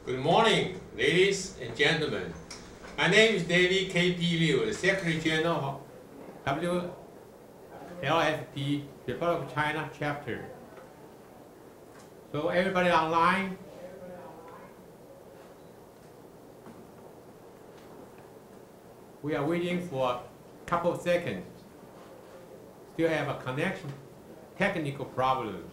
Good morning, ladies and gentlemen. My name is David K.P. Liu, the Secretary General of WLFD, Republic of China Chapter. So everybody online? We are waiting for a couple of seconds. Still have a connection, technical problem.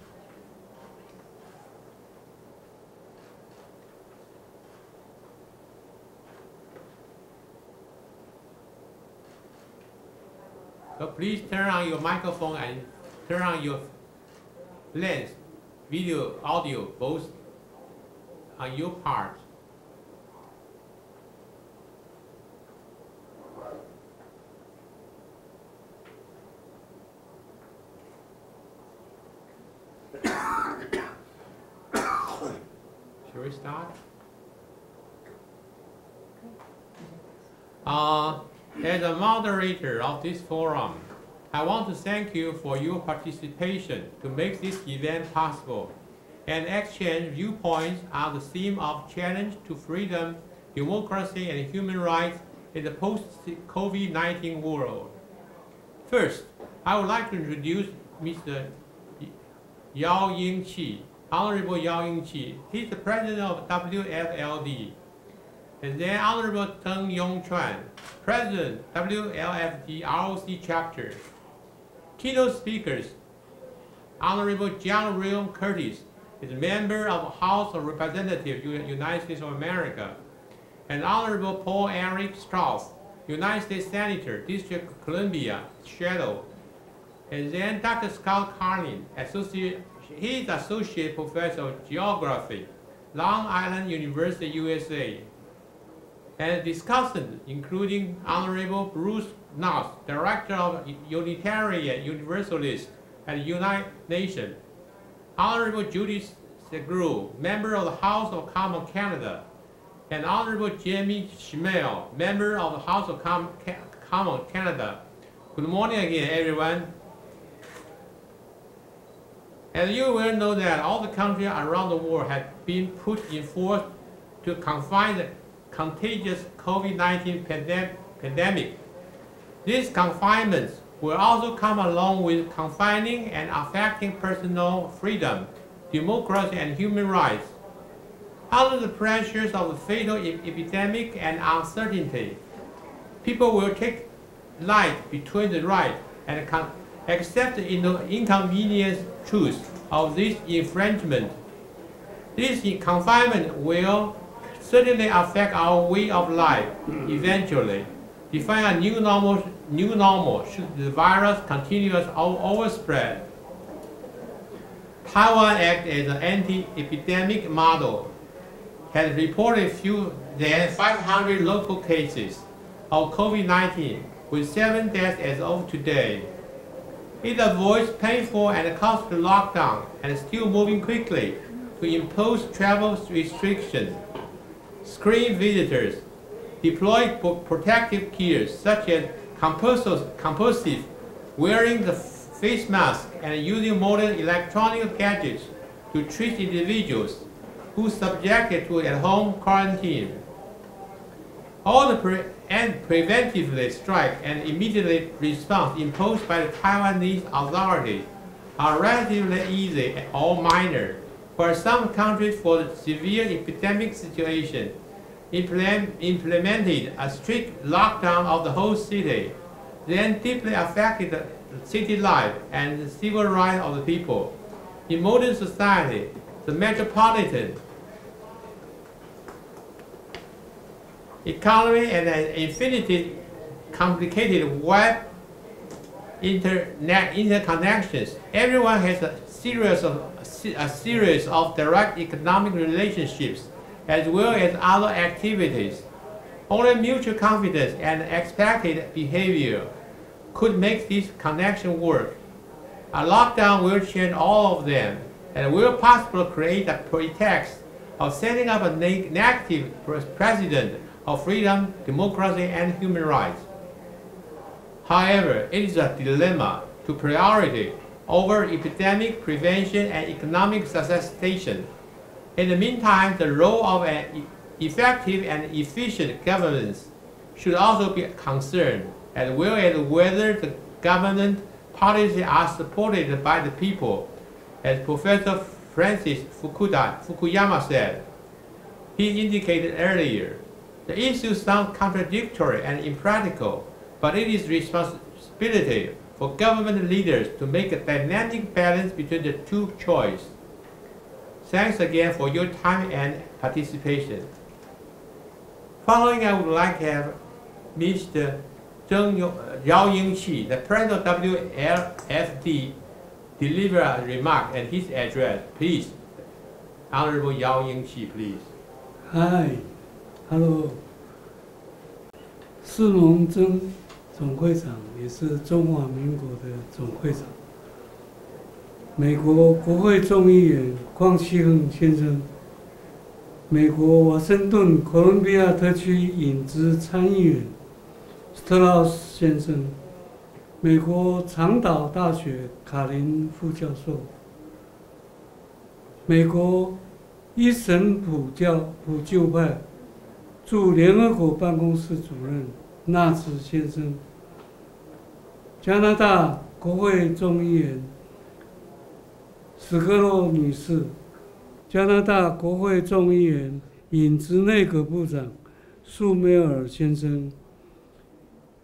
So please turn on your microphone and turn on your lens, video, audio, both on your part. Shall we start? As a moderator of this forum, I want to thank you for your participation to make this event possible and exchange viewpoints on the theme of challenge to freedom, democracy, and human rights in the post-COVID-19 world. First, I would like to introduce Mr. Yao Yingqi, Honorable Yao Yingqi. He's the president of WFLD. And then Honorable Teng Yongchuan, President, WLFD ROC Chapter. Keynote speakers, Honorable John William Curtis is a member of the House of Representatives, United States of America. And Honorable Paul Eric Strauss, United States Senator, District of Columbia, Shadow. And then Dr. Scott Carlin, he is Associate Professor of Geography, Long Island University, USA. And discussants, including Honorable Bruce Noss, Director of Unitarian Universalist at the United Nations, Honorable Judith Segru, Member of the House of Commons Canada, and Honorable Jamie Schmel, Member of the House of Commons Canada. Good morning again, everyone. As you well know that all the countries around the world have been put in force to confine the contagious COVID-19 pandemic. These confinements will also come along with confining and affecting personal freedom, democracy, and human rights. Under the pressures of the fatal epidemic and uncertainty, people will take light between the right and accept the inconvenience truth of this infringement. This confinement will certainly affect our way of life eventually, define a new normal should the virus continue its overspread. Taiwan Act as an anti-epidemic model has reported fewer than 500 local cases of COVID-19 with 7 deaths as of today. It avoids painful and costly lockdown and is still moving quickly to impose travel restrictions, screen visitors, deploy protective gear such as compulsive wearing the face mask, and using modern electronic gadgets to treat individuals who subjected to at-home quarantine. All the preventively strike and immediate response imposed by the Taiwanese authorities are relatively easy or minor. For some countries, for the severe epidemic situation, implemented a strict lockdown of the whole city, then deeply affected the city life and the civil rights of the people. In modern society, the metropolitan economy and an infinitely complicated web interconnections, everyone has a series of direct economic relationships as well as other activities. Only mutual confidence and expected behavior could make this connection work. A lockdown will change all of them and will possibly create a pretext of setting up a negative precedent of freedom, democracy, and human rights. However, it is a dilemma to priority over epidemic prevention and economic sustain. In the meantime, the role of an effective and efficient governance should also be concerned, as well as whether the government policies are supported by the people, as Professor Francis Fukuyama said. He indicated earlier, the issue sounds contradictory and impractical, but it is responsibility for government leaders to make a dynamic balance between the two choices. Thanks again for your time and participation. Following, I would like to have Mr. Yao Yingqi, the President of WLFD, deliver a remark and his address. Please, Honorable Yao Yingqi, please. Hi, hello. 世盟曾总会长也是中华民国的总会长。美国国会众议员邝锡亨先生，美国华盛顿哥伦比亚特区影资参议员斯特劳斯先生，美国长岛大学卡林副教授，美国伊神普救派驻联合国办公室主任纳兹先生，加拿大国会众议员史格洛女士，加拿大国会众议员影资内阁部长舒梅尔先生，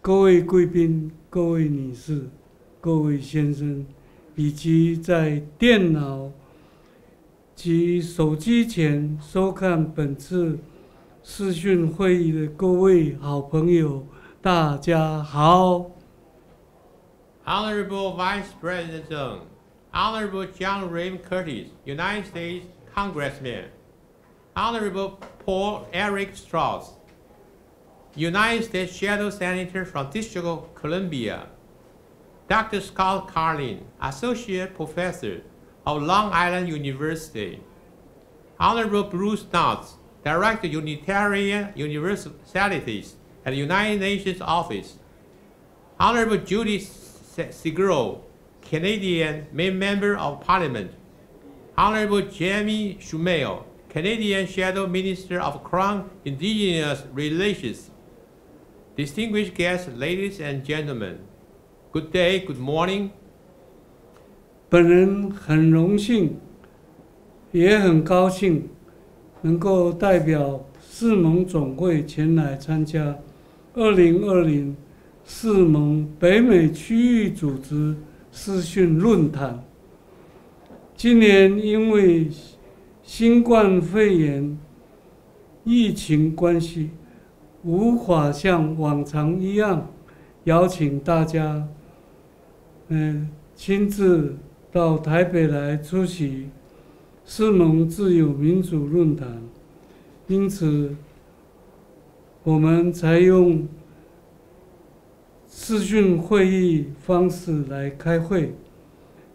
各位贵宾、各位女士、各位先生，以及在电脑及手机前收看本次视讯会议的各位好朋友，大家好。Honorable Vice President Zheng, Honorable John Raym Curtis, United States Congressman, Honorable Paul Eric Strauss, United States Shadow Senator from District of Columbia, Dr. Scott Carlin, Associate Professor of Long Island University, Honorable Bruce Knotts, Director of Unitarian Universalities at the United Nations Office, Honorable Judy Seguro, Canadian Member of Parliament, Honorable Jamie Shumail, Canadian Shadow Minister of Crown Indigenous Relations, distinguished guests, ladies and gentlemen, good day, good morning. 本人很荣幸，也很高兴，能够代表世盟总会前来参加2020世盟北美区域组织视讯论坛。今年因为新冠肺炎疫情关系，无法像往常一样邀请大家，亲自到台北来出席世盟自由民主论坛，因此我们采用视讯会议方式来开会。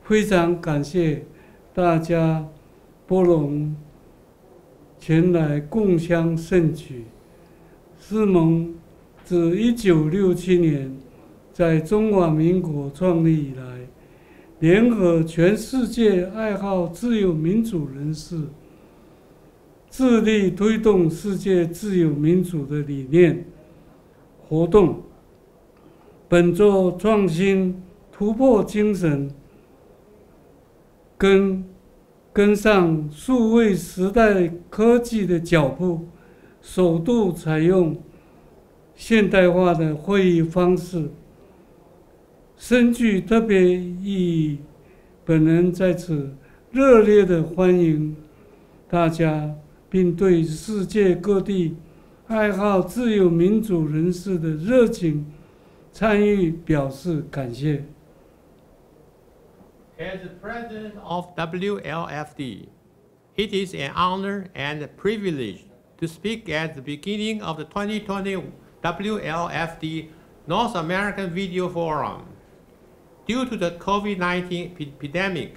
非常感谢大家拨冗前来共襄盛举。世盟自1967年在中华民国创立以来，联合全世界爱好自由民主人士，致力推动世界自由民主的理念活动。本着创新突破精神，跟上数位时代科技的脚步，首度采用现代化的会议方式，深具特别意义。本人在此热烈地欢迎大家，并对世界各地爱好自由民主人士的热情参与表示感谢。As the President of WLFD, it is an honor and a privilege to speak at the beginning of the 2020 WLFD North American Video Forum. Due to the COVID-19 epidemic,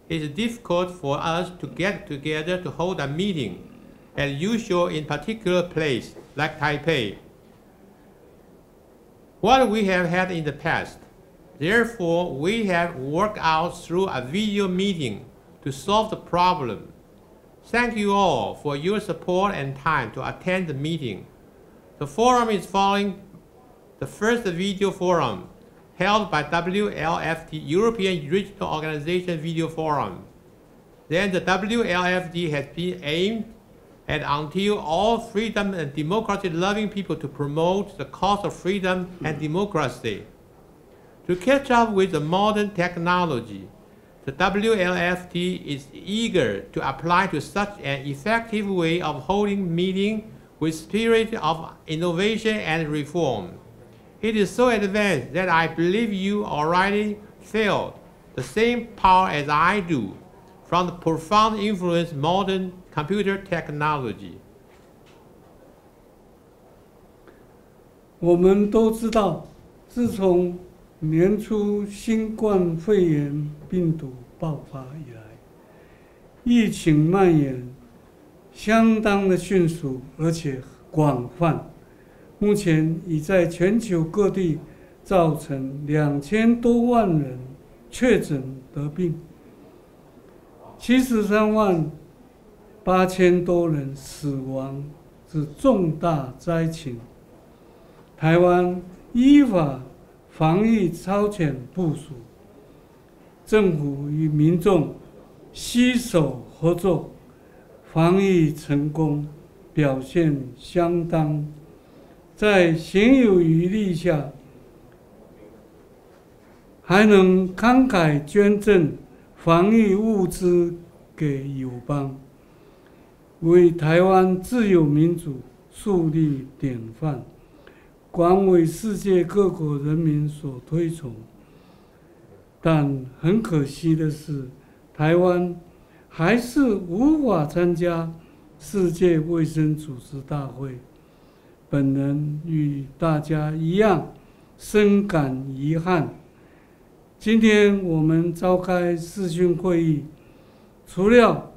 it is difficult for us to get together to hold a meeting, as usual in particular place like Taipei. What we have had in the past. Therefore, we have worked out through a video meeting to solve the problem. Thank you all for your support and time to attend the meeting. The forum is following the first video forum held by WLFD, European Regional Organization Video Forum. Then the WLFD has been aimed at until all freedom and democracy-loving people to promote the cause of freedom and democracy. To catch up with the modern technology, the WLFD is eager to apply to such an effective way of holding meetings with spirit of innovation and reform. It is so advanced that I believe you already feel the same power as I do from the profound influence of modern computer technology. 我们都知道，自从年初新冠肺炎病毒爆发以来，疫情蔓延相当的迅速而且广泛，目前已在全球各地造成2000多万人确诊得病，73万8000多人死亡，是重大灾情。台湾依法防疫超前部署，政府与民众携手合作，防疫成功，表现相当。在行有余力下，还能慷慨捐赠防疫物资给友邦，为台湾自由民主树立典范，广为世界各国人民所推崇。但很可惜的是，台湾还是无法参加世界卫生组织大会。本人与大家一样，深感遗憾。今天我们召开视讯会议，除了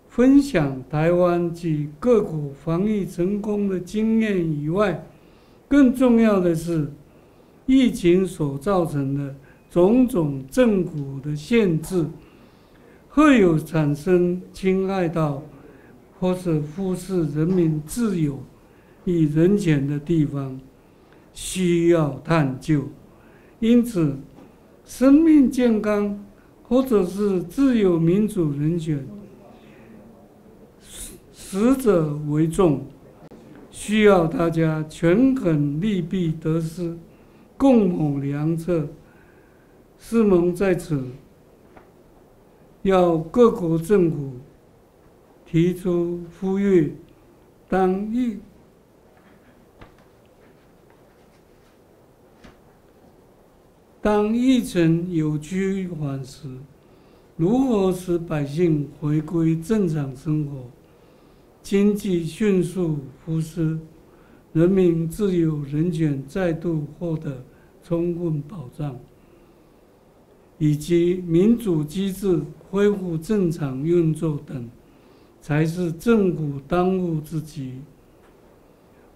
分享台湾及各国防疫成功的经验以外，更重要的是，疫情所造成的种种政府的限制，或有产生侵害到或是忽视人民自由与人权的地方，需要探究。因此，生命健康或者是自由民主人权，实者为重，需要大家权衡利弊得失，共谋良策。世盟在此要各国政府提出呼吁，当疫情有趋缓时，如何使百姓回归正常生活，经济迅速复苏，人民自由人权再度获得充分保障，以及民主机制恢复正常运作等，才是政府当务之急。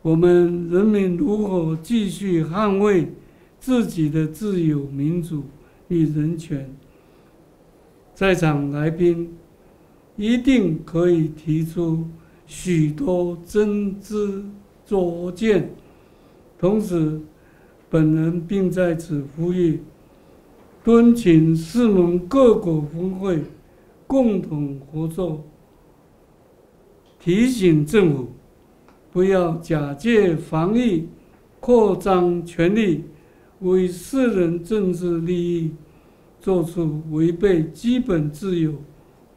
我们人民如何继续捍卫自己的自由、民主与人权？在场来宾一定可以提出许多真知灼见。同时，本人并在此呼吁，敦请世盟各国峰会共同合作，提醒政府不要假借防疫扩张权力，为私人政治利益做出违背基本自由、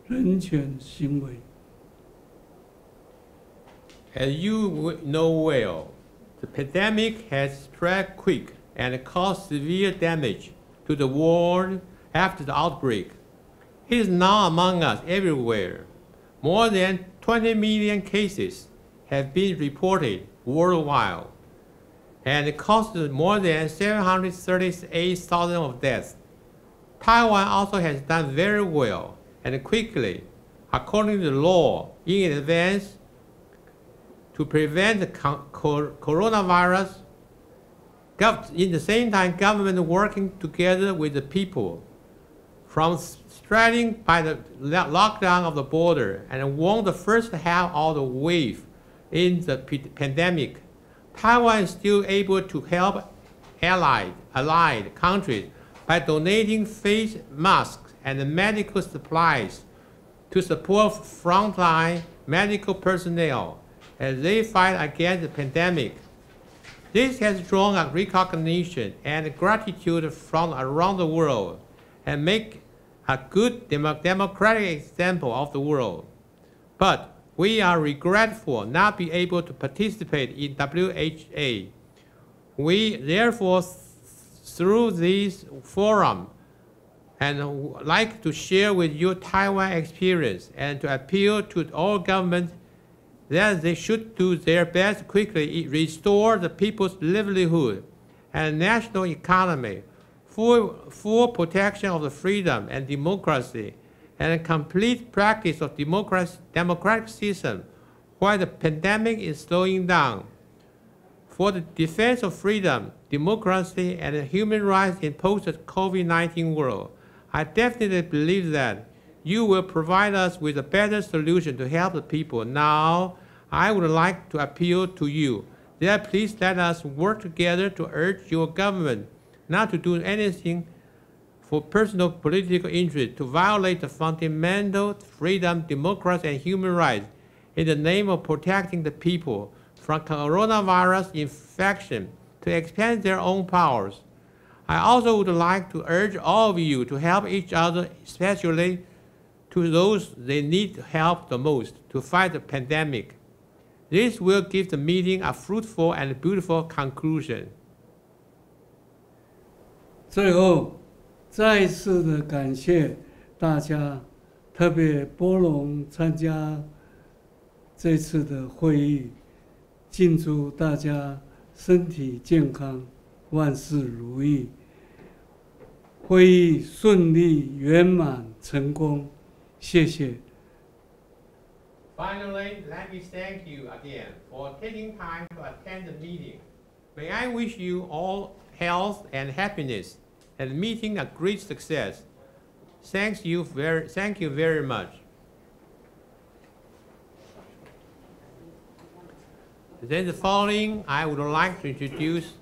人权行为。As you know well, the pandemic has spread quick and caused severe damage to the world after the outbreak. It is now among us everywhere. More than 20 million cases have been reported worldwide, and it caused more than 738,000 of deaths. Taiwan also has done very well and quickly, according to the law, in advance to prevent the coronavirus. In the same time, government working together with the people. from spreading by the lockdown of the border and won the first half of the wave in the pandemic, Taiwan is still able to help allied countries by donating face masks and medical supplies to support frontline medical personnel as they fight against the pandemic. This has drawn a recognition and gratitude from around the world and make a good democratic example of the world. But we are regretful not being able to participate in WHA. We therefore, through this forum, and like to share with you Taiwan experience and to appeal to all governments that they should do their best to quickly restore the people's livelihood and national economy, full protection of the freedom and democracy, and a complete practice of democratic system while the pandemic is slowing down. For the defense of freedom, democracy, and human rights in post-COVID-19 world, I definitely believe that you will provide us with a better solution to help the people. Now, I would like to appeal to you that please let us work together to urge your government not to do anything for personal political interest to violate the fundamental freedom, democracy, and human rights in the name of protecting the people from coronavirus infection to expand their own powers. I also would like to urge all of you to help each other, especially to those they need help the most to fight the pandemic. This will give the meeting a fruitful and beautiful conclusion. 最后，再一次的感谢大家，特别波隆参加这次的会议，敬祝大家身体健康，万事如意，会议顺利圆满成功，谢谢。Finally, let me thank you again for taking time to attend the meeting. May I wish you all health and happiness and meeting a great success. Thank you very much. Then the following, I would like to introduce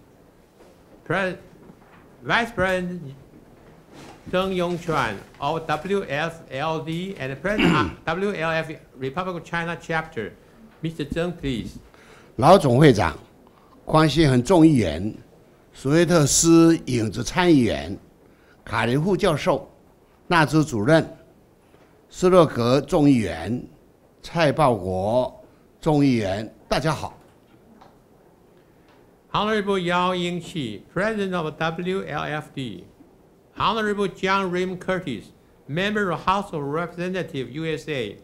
Vice President Zheng Yongquan of WFLD and President of WLF Republic of China Chapter. Mr. Zheng, please. 老总会长、关系很众议员、索维特斯影子参议员、卡林副教授、纳兹主任、斯洛格众议员、蔡报国众议员，大家好。Honorable Yao Yingqi, President of WLFD. Honorable John Raymond Curtis, Member of House of Representatives, USA.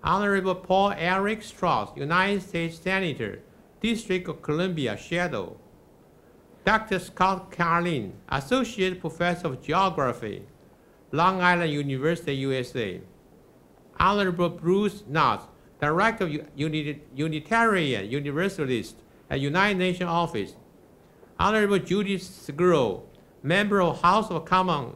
Honorable Paul Eric Strauss, United States Senator, District of Columbia, Shadow. Dr. Scott Carlin, Associate Professor of Geography, Long Island University, USA. Honorable Bruce Knott, Director of Unitarian Universalist at United Nations Office. Honorable Judy Seguro, Member of House of Commons,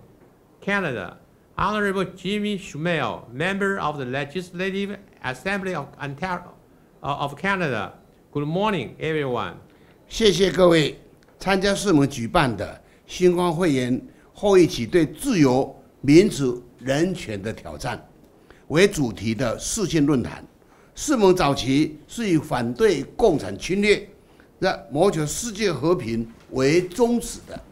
Canada. Honorable Jimmy Schumel, Member of the Legislative Assembly of Ontario of Canada. Good morning, everyone. 谢谢各位参加世盟举办的新冠肺炎后一起对自由、民主、人权的挑战为主题的视讯论坛。世盟早期是以反对共产侵略、谋求世界和平为宗旨的。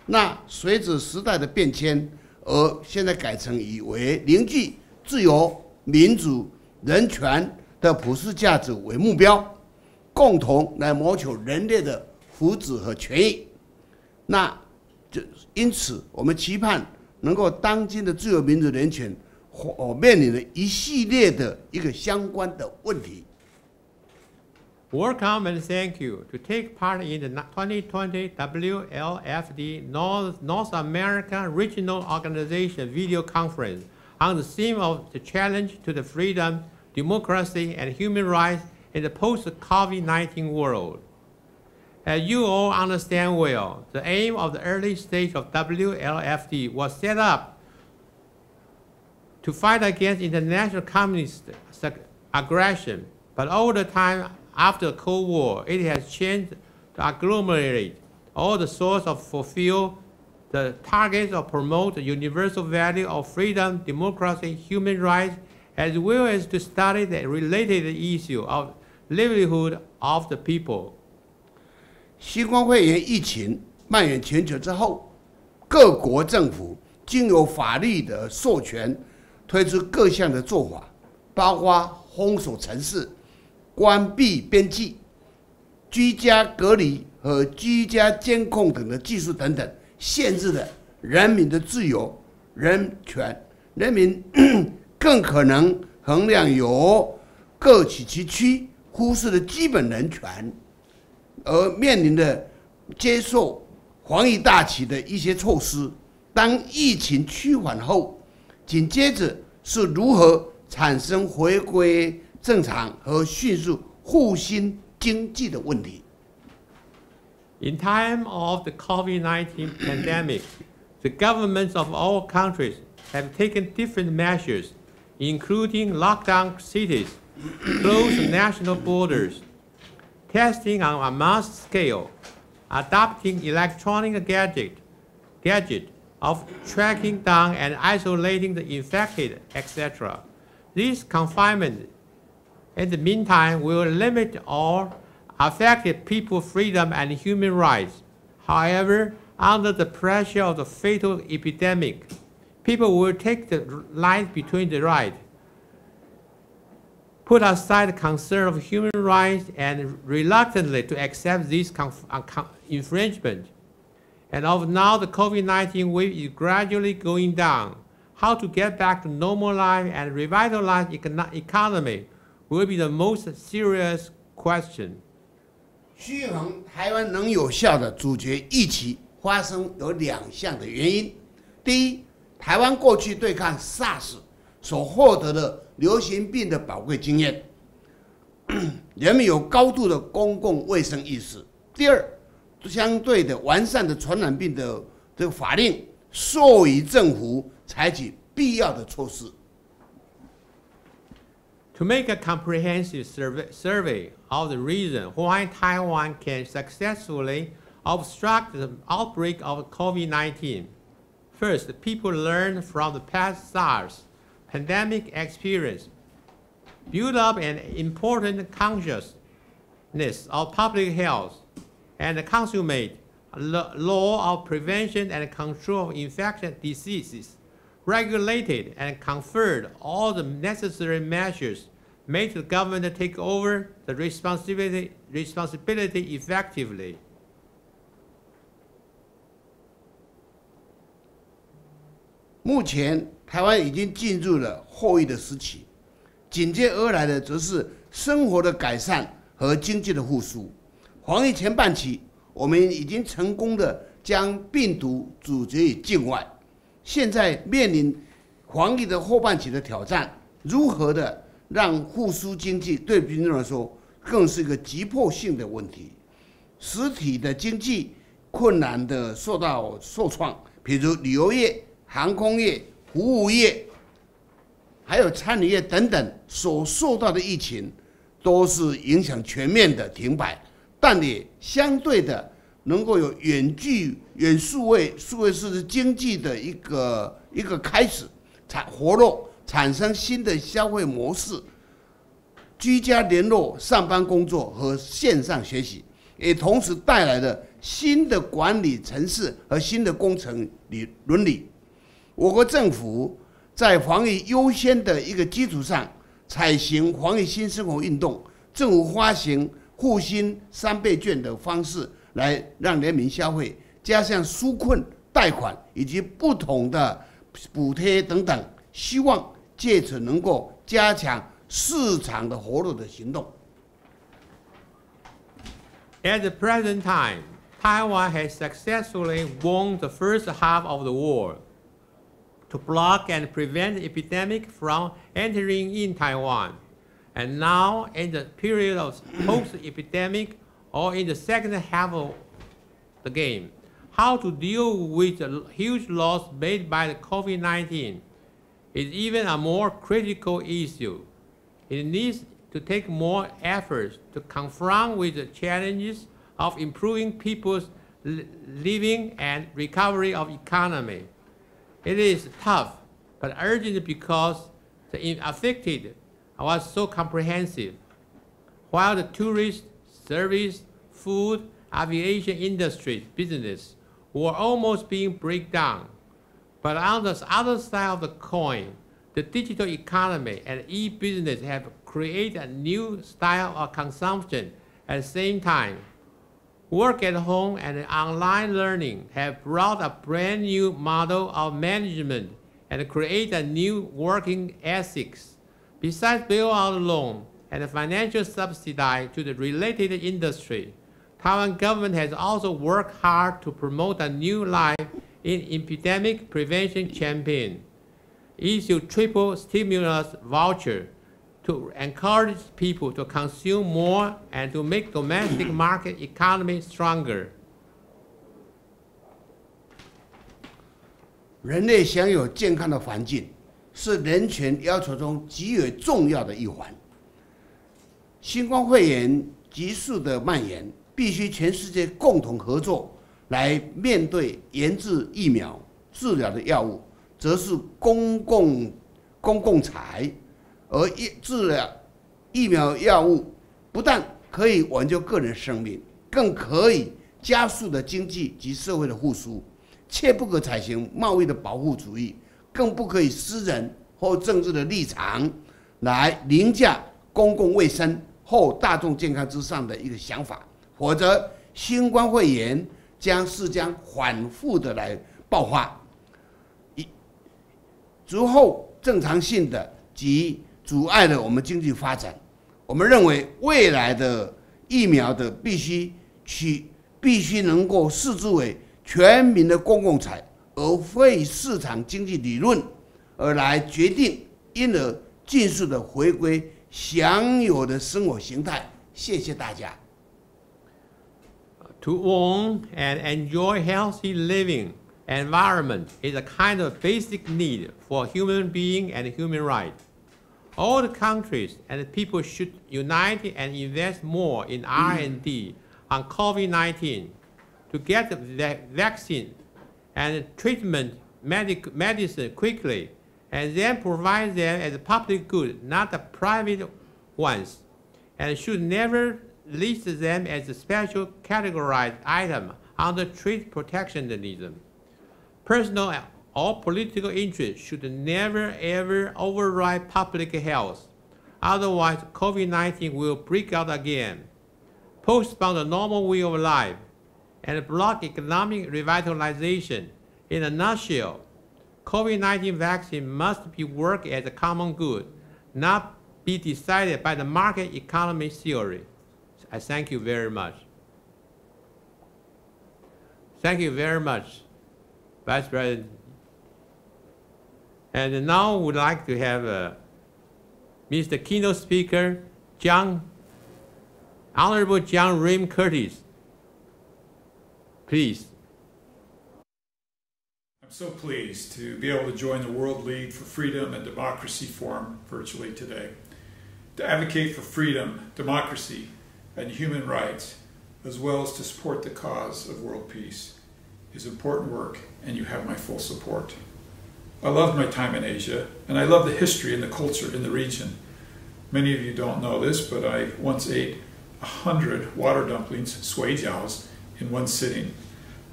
那随着时代的变迁，而现在改成以为凝聚自由、民主、人权的普世价值为目标，共同来谋求人类的福祉和权益。那因此，我们期盼能够当今的自由、民主、人权面临了一系列的一个相关的问题。Welcome and thank you to take part in the 2020 WLFD North America Regional Organization video conference on the theme of the challenge to the freedom, democracy, and human rights in the post-COVID-19 world. As you all understand well, the aim of the early stage of WLFD was set up to fight against international communist aggression. But over the time after the Cold War, it has changed to agglomerate all the sources of fulfill the targets of promote the universal value of freedom, democracy, human rights, as well as to study the related issue of livelihood of the people. 新冠肺炎疫情蔓延全球之后，各国政府经由法律的授权，推出各项的做法，包括封锁城市、关闭边境、居家隔离和居家监控等的技术等等，限制了人民的自由、人权。人民更可能衡量由各取其区，忽视了基本人权，而面临的接受防疫大旗的一些措施。当疫情趋缓后，紧接着是如何产生回归正常和迅速复兴经济的问题。In time of the COVID-19 pandemic, the governments of all countries have taken different measures, including lockdown cities, closed national borders, testing on a mass scale, adopting electronic gadget of tracking down and isolating the infected, etc. This confinement, in the meantime, will limit or affect people's freedom and human rights. However, under the pressure of the fatal epidemic, people will take the line between the right, put aside the concern of human rights and reluctantly to accept this infringement. And of now, the COVID-19 wave is gradually going down. How to get back to normal life and revitalize economy will be the most serious question. 续航台湾能有效的阻绝疫情发生有2项的原因。第一，台湾过去对抗 SARS 所获得的流行病的宝贵经验，人们有高度的公共卫生意识。第二，相对的完善的传染病的这个法令，授予政府采取必要的措施。To make a comprehensive survey of the reason why Taiwan can successfully obstruct the outbreak of COVID-19. First, people learn from the past SARS pandemic experience, build up an important consciousness of public health, and consummate law of prevention and control of infectious diseases, regulated and conferred all the necessary measures made the government take over the responsibility effectively. 目前，台湾已经进入了后疫的时期，紧接而来的则是生活的改善和经济的复苏。防疫前半期，我们已经成功的将病毒阻绝于境外。现在面临防疫的后半期的挑战，如何的让复苏经济对民众来说更是一个急迫性的问题。实体的经济困难的受创，比如旅游业、航空业、服务业，还有餐饮业等等所受到的疫情，都是影响全面的停摆，但也相对的能够有远数位式经济的一个开始，活络，产生新的消费模式，居家联络、上班工作和线上学习，也同时带来了新的管理程式和新的工程伦理。我国政府在防疫优先的一个基础上，采行防疫新生活运动，政府发行复兴3倍券的方式来让人民消费，加上纾困贷款以及不同的补贴等等，希望借此能够加强市场的活络的行动。At the present time, Taiwan has successfully won the first half of the war to block and prevent the epidemic from entering in Taiwan. And now, in the period of post-epidemic or in the second half of the game, how to deal with the huge loss made by the COVID-19 is even a more critical issue. It needs to take more efforts to confront with the challenges of improving people's living and recovery of economy. It is tough, but urgent because the affected was so comprehensive. While the tourist, service, food, aviation industry business were almost being break down. But on the other side of the coin, the digital economy and e-business have created a new style of consumption at the same time. Work at home and online learning have brought a brand new model of management and create a new working ethics. Besides bailout loan and financial subsidy to the related industry, Taiwan government has also worked hard to promote a new life in epidemic prevention campaign, issue triple stimulus voucher to encourage people to consume more and to make domestic market economy stronger. 人类享有健康的环境，是人权要求中极为重要的一环。新冠肺炎急速的蔓延，必须全世界共同合作来面对研制疫苗、治疗的药物，则是公共财。而治疗疫苗药物不但可以挽救个人生命，更可以加速的经济及社会的复苏。切不可采行贸易的保护主义，更不可以私人或政治的立场来凌驾公共卫生或大众健康之上的一个想法，否则新冠肺炎将反复的来爆发，足后正常性的及阻碍了我们经济发展。我们认为未来的疫苗的必须能够视之为全民的公共财，而非市场经济理论而来决定，因而尽速的回归享有的生活形态。谢谢大家。To own and enjoy healthy living environment is a kind of basic need for human being and human rights. All the countries and people should unite and invest more in R&D on COVID-19 to get the vaccine and treatment medicine quickly, and then provide them as a public good, not a private ones, and should never list them as a special categorized item under trade protectionism. Personal or political interest should never ever override public health. Otherwise, COVID-19 will break out again, postpone the normal way of life, and block economic revitalization. In a nutshell, COVID-19 vaccine must be worked as a common good, not be decided by the market economy theory. I thank you very much. Thank you very much, Vice President. And now we'd like to have Mr. Keynote Speaker, Honorable John Rim Curtis. Please. I'm so pleased to be able to join the World League for Freedom and Democracy Forum virtually today. To advocate for freedom, democracy, and human rights, as well as to support the cause of world peace, is important work, and you have my full support. I loved my time in Asia, and I love the history and the culture in the region. Many of you don't know this, but I once ate 100 water dumplings, sui jiaos, in one sitting.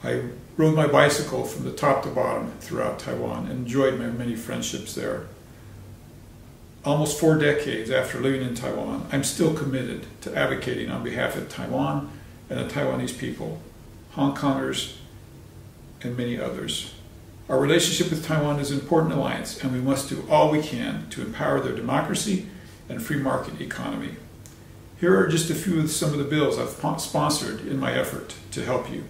I rode my bicycle from the top to bottom throughout Taiwan and enjoyed my many friendships there. Almost 4 decades after living in Taiwan, I'm still committed to advocating on behalf of Taiwan and the Taiwanese people, Hong Kongers, and many others. Our relationship with Taiwan is an important alliance, and we must do all we can to empower their democracy and free market economy. Here are just a few of some of the bills I've sponsored in my effort to help you.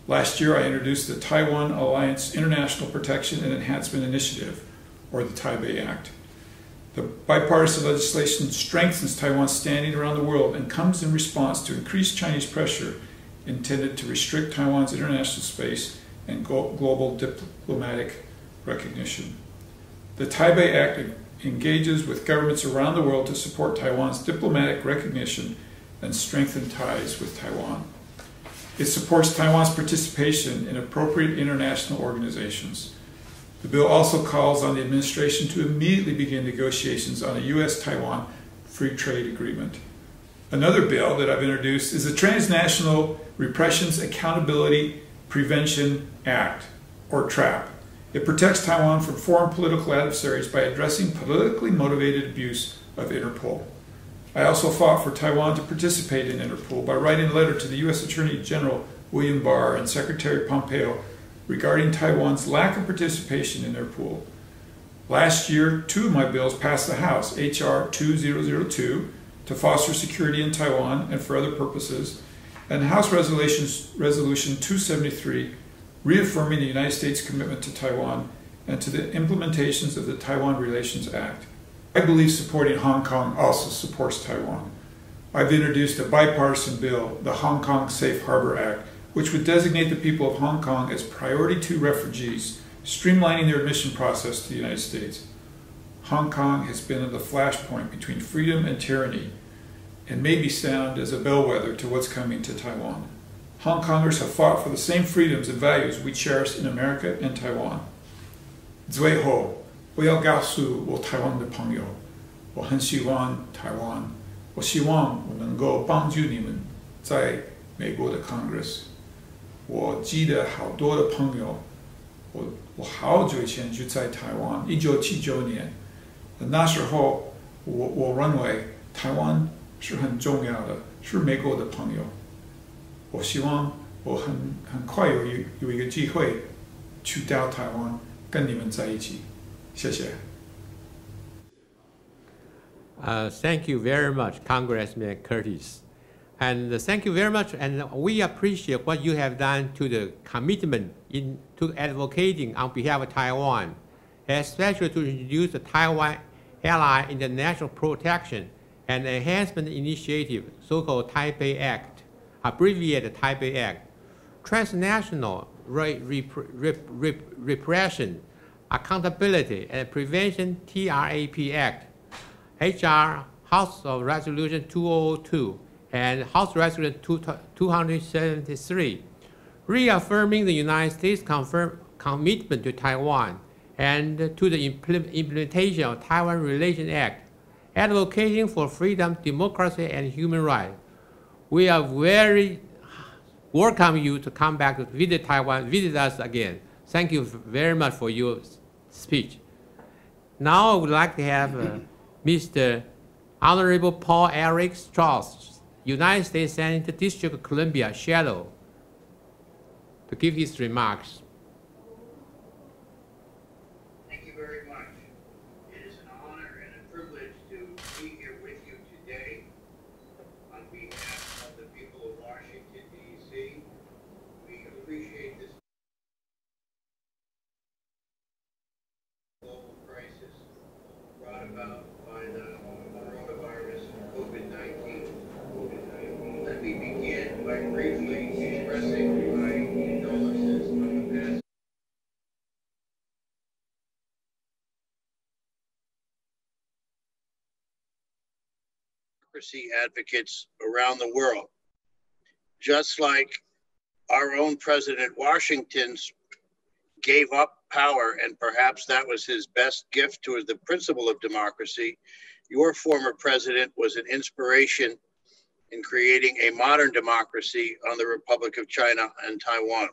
Last year, I introduced the Taiwan Alliance International Protection and Enhancement Initiative, or the Taipei Act. The bipartisan legislation strengthens Taiwan's standing around the world and comes in response to increased Chinese pressure intended to restrict Taiwan's international space and global diplomatic recognition. The Taiwan Alliance International Protection and Enhancement Initiative, or the Taipei Act, is a The Taipei Act engages with governments around the world to support Taiwan's diplomatic recognition and strengthen ties with Taiwan. It supports Taiwan's participation in appropriate international organizations. The bill also calls on the administration to immediately begin negotiations on a U.S.-Taiwan free trade agreement. Another bill that I've introduced is the Transnational Repressions Accountability Prevention Act, or TRAP. It protects Taiwan from foreign political adversaries by addressing politically motivated abuse of Interpol. I also fought for Taiwan to participate in Interpol by writing a letter to the U.S. Attorney General William Barr and Secretary Pompeo regarding Taiwan's lack of participation in Interpol. Last year, 2 of my bills passed the House, H.R. 2002, to foster security in Taiwan and for other purposes, and House Resolution 273, reaffirming the United States' commitment to Taiwan and to the implementations of the Taiwan Relations Act. I believe supporting Hong Kong also supports Taiwan. I've introduced a bipartisan bill, the Hong Kong Safe Harbor Act, which would designate the people of Hong Kong as Priority 2 refugees, streamlining their admission process to the United States. Hong Kong has been at the flashpoint between freedom and tyranny, and may be sound as a bellwether to what's coming to Taiwan. Hong Kongers have fought for the same freedoms and values we cherish in America and Taiwan. 最后，我要告诉我台湾的朋友，我很喜欢台湾，我希望我能够帮助你们在美国的 Congress。我记得好多的朋友，我好久以前就在台湾，1979年，那时候我认为台湾是很重要的，是美国的朋友。我希望我很快有一个机会去到台湾跟你们在一起。谢谢。Thank you very much, Congressman Curtis. And thank you very much, and we appreciate what you have done to the commitment to advocating on behalf of Taiwan, especially to introduce the Taiwan Ally International Protection and Enhancement Initiative, so-called Taipei Act, abbreviated Taipei Act, Transnational Repression, Accountability and Prevention TRAP Act, HR House of Resolution 2002, and House Resolution 273, reaffirming the United States' commitment to Taiwan and to the implementation of Taiwan Relations Act, advocating for freedom, democracy, and human rights. We are very welcome you to come back to visit Taiwan, visit us again. Thank you very much for your speech. Now I would like to have Mr. Honorable Paul Eric Strauss, United States Senator, District of Columbia, Shadow, to give his remarks. Thank you very much. It is an honor and a privilege to be here with you today. On behalf of the people of Washington, D.C., we appreciate this global crisis brought about by the coronavirus, COVID-19. Let me begin by briefly expressing my condolences on the passing democracy advocates around the world. Just like our own President Washington gave up power, and perhaps that was his best gift to the principle of democracy, your former president was an inspiration in creating a modern democracy on the Republic of China and Taiwan.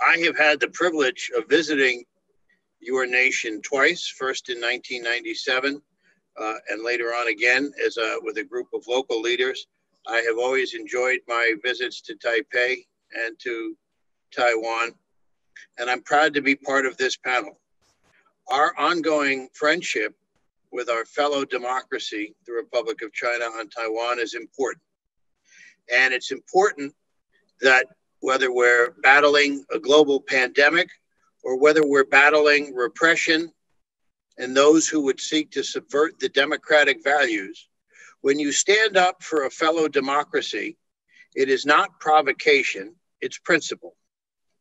I have had the privilege of visiting your nation twice, first in 1997 and later on again with a group of local leaders. I have always enjoyed my visits to Taipei and to Taiwan, and I'm proud to be part of this panel. Our ongoing friendship with our fellow democracy, the Republic of China and Taiwan, is important. And it's important that whether we're battling a global pandemic or whether we're battling repression and those who would seek to subvert the democratic values, when you stand up for a fellow democracy, it is not provocation, it's principle.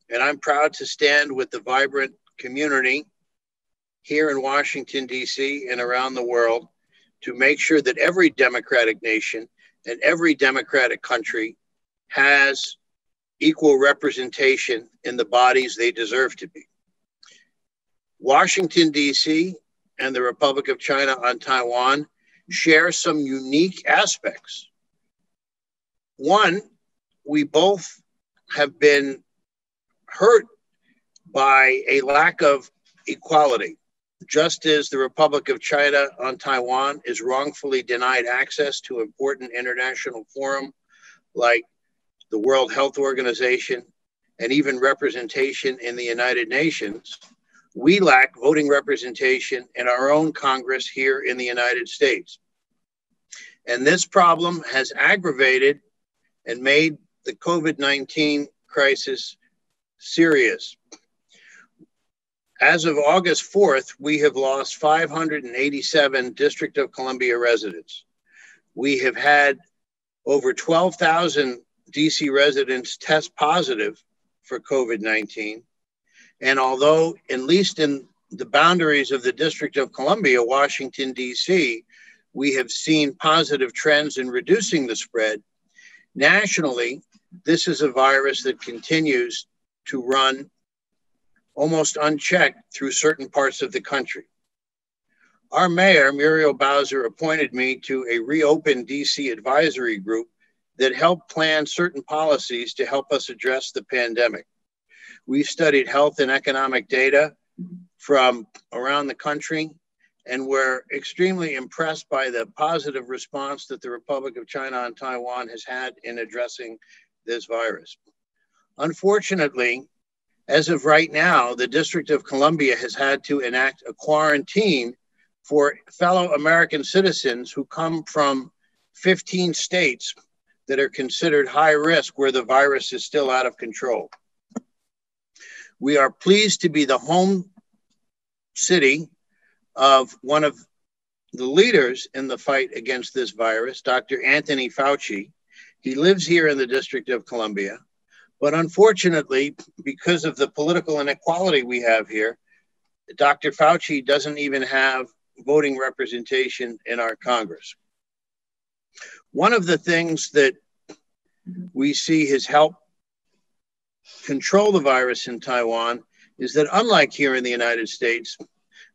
And I'm proud to stand with the vibrant community here in Washington, D.C. and around the world to make sure that every democratic nation and every democratic country has equal representation in the bodies they deserve to be. Washington, D.C. and the Republic of China on Taiwan share some unique aspects. One, we both have been hurt by a lack of equality. Just as the Republic of China on Taiwan is wrongfully denied access to important international forums like the World Health Organization and even representation in the United Nations, we lack voting representation in our own Congress here in the United States. And this problem has aggravated and made the COVID-19 crisis serious. As of August 4th, we have lost 587 District of Columbia residents. We have had over 12,000 DC residents test positive for COVID-19. And although, at least in the boundaries of the District of Columbia, Washington, D.C., we have seen positive trends in reducing the spread, nationally, this is a virus that continues to run almost unchecked through certain parts of the country. Our mayor, Muriel Bowser, appointed me to a reopened DC advisory group that helped plan certain policies to help us address the pandemic. We've studied health and economic data from around the country, and we're extremely impressed by the positive response that the Republic of China on Taiwan has had in addressing this virus. Unfortunately, as of right now, the District of Columbia has had to enact a quarantine for fellow American citizens who come from 15 states that are considered high risk where the virus is still out of control. We are pleased to be the home city of one of the leaders in the fight against this virus, Dr. Anthony Fauci. He lives here in the District of Columbia, but unfortunately, because of the political inequality we have here, Dr. Fauci doesn't even have voting representation in our Congress. One of the things that we see has helped control the virus in Taiwan is that, unlike here in the United States,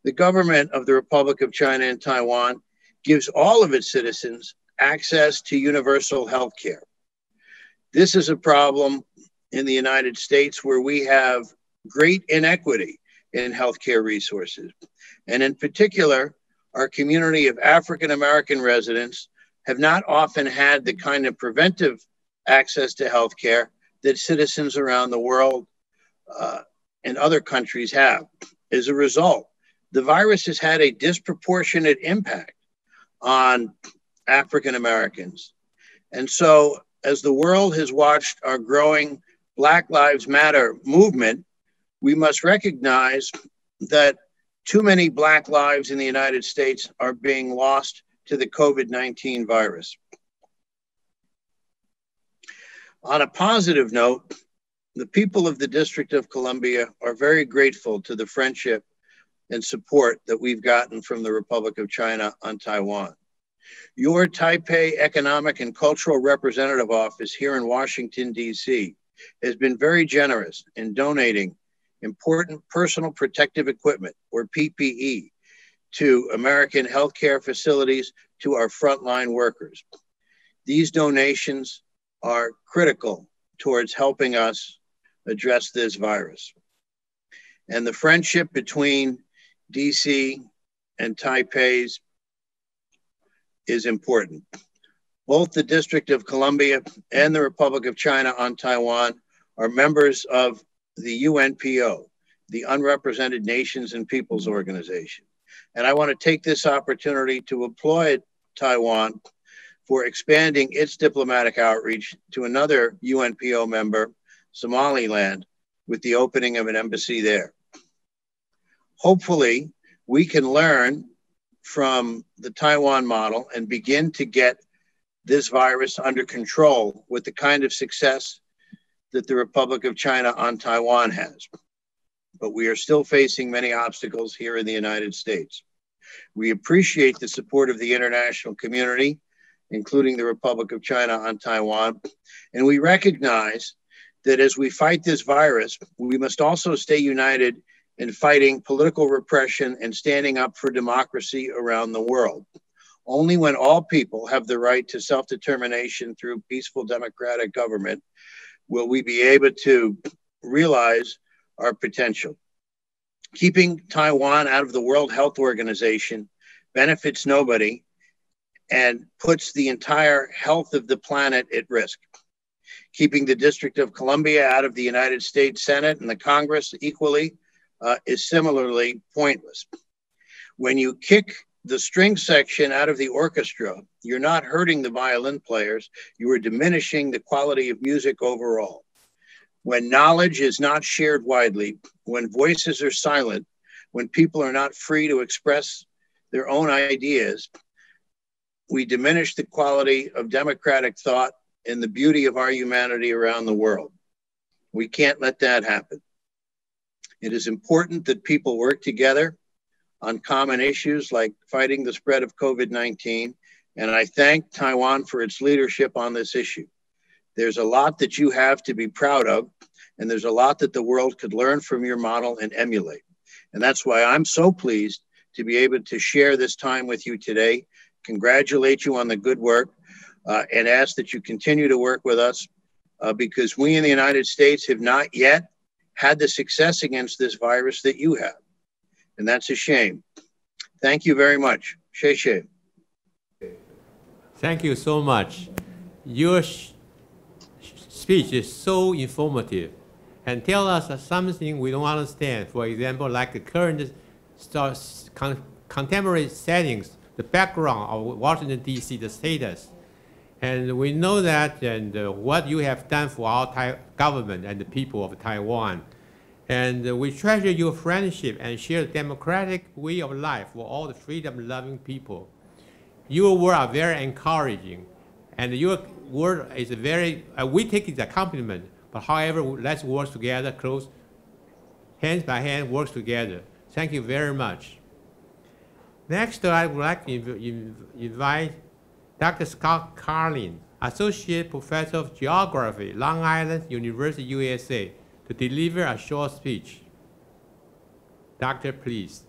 the government of the Republic of China and Taiwan gives all of its citizens access to universal health care. This is a problem in the United States where we have great inequity in healthcare resources. And in particular, our community of African American residents have not often had the kind of preventive access to healthcare that citizens around the world and other countries have. As a result, the virus has had a disproportionate impact on African Americans. And so, as the world has watched our growing Black Lives Matter movement, we must recognize that too many Black lives in the United States are being lost to the COVID-19 virus. On a positive note, the people of the District of Columbia are very grateful to the friendship and support that we've gotten from the Republic of China on Taiwan. Your Taipei Economic and Cultural Representative Office here in Washington, D.C. has been very generous in donating important personal protective equipment, or PPE, to American healthcare facilities, to our frontline workers. These donations are critical towards helping us address this virus. And the friendship between DC and Taipei's is important. Both the District of Columbia and the Republic of China on Taiwan are members of the UNPO, the Unrepresented Nations and Peoples Organization. And I want to take this opportunity to applaud Taiwan for expanding its diplomatic outreach to another UNPO member, Somaliland, with the opening of an embassy there. Hopefully, we can learn from the Taiwan model and begin to get this virus under control with the kind of success that the Republic of China on Taiwan has. but we are still facing many obstacles here in the United States. We appreciate the support of the international community, including the Republic of China on Taiwan, and we recognize that as we fight this virus, we must also stay united in fighting political repression and standing up for democracy around the world. Only when all people have the right to self-determination through peaceful democratic government will we be able to realize our potential. Keeping Taiwan out of the World Health Organization benefits nobody and puts the entire health of the planet at risk. Keeping the District of Columbia out of the United States Senate and the Congress equally is similarly pointless. When you kick the string section out of the orchestra, you're not hurting the violin players, you are diminishing the quality of music overall. When knowledge is not shared widely, when voices are silent, when people are not free to express their own ideas, we diminish the quality of democratic thought and the beauty of our humanity around the world. We can't let that happen. It is important that people work together on common issues like fighting the spread of COVID-19, and I thank Taiwan for its leadership on this issue. There's a lot that you have to be proud of, and there's a lot that the world could learn from your model and emulate. And that's why I'm so pleased to be able to share this time with you today, congratulate you on the good work, and ask that you continue to work with us because we in the United States have not yet had the success against this virus that you have. And that's a shame. Thank you very much. Xie xie. Thank you so much. Your speech is so informative and tell us something we don't understand. For example, like the current contemporary settings, the background of Washington, D.C., the status. And we know that and what you have done for our government and the people of Taiwan. And we treasure your friendship and share the democratic way of life for all the freedom-loving people. Your words are very encouraging, and your word is very, we take it as a compliment, but however, let's work together, close, hands by hand, work together. Thank you very much. Next, I would like to invite Dr. Scott Carlin, Associate Professor of Geography, Long Island University, USA, to deliver a short speech. Doctor, please.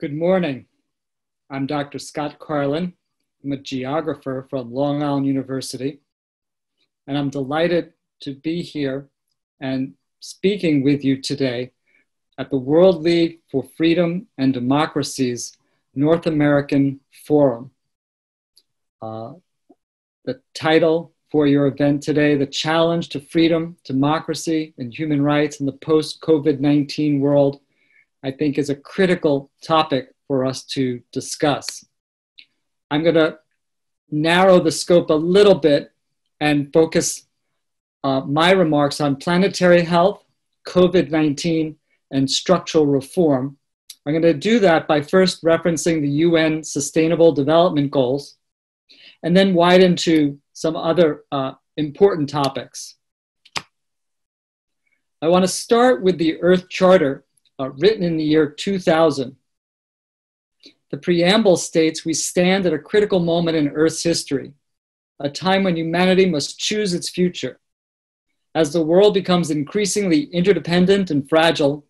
Good morning. I'm Dr. Scott Carlin. I'm a geographer from Long Island University, and I'm delighted to be here and speaking with you today at the World League for Freedom and Democracy's North American Forum. The title for your event today, The Challenge to Freedom, Democracy, and Human Rights in the Post-COVID-19 World, I think is a critical topic for us to discuss. I'm going to narrow the scope a little bit and focus my remarks on planetary health, COVID-19, and structural reform. I'm going to do that by first referencing the UN Sustainable Development Goals, and then widen to some other important topics. I want to start with the Earth Charter, written in the year 2000. The preamble states, we stand at a critical moment in Earth's history, a time when humanity must choose its future. As the world becomes increasingly interdependent and fragile,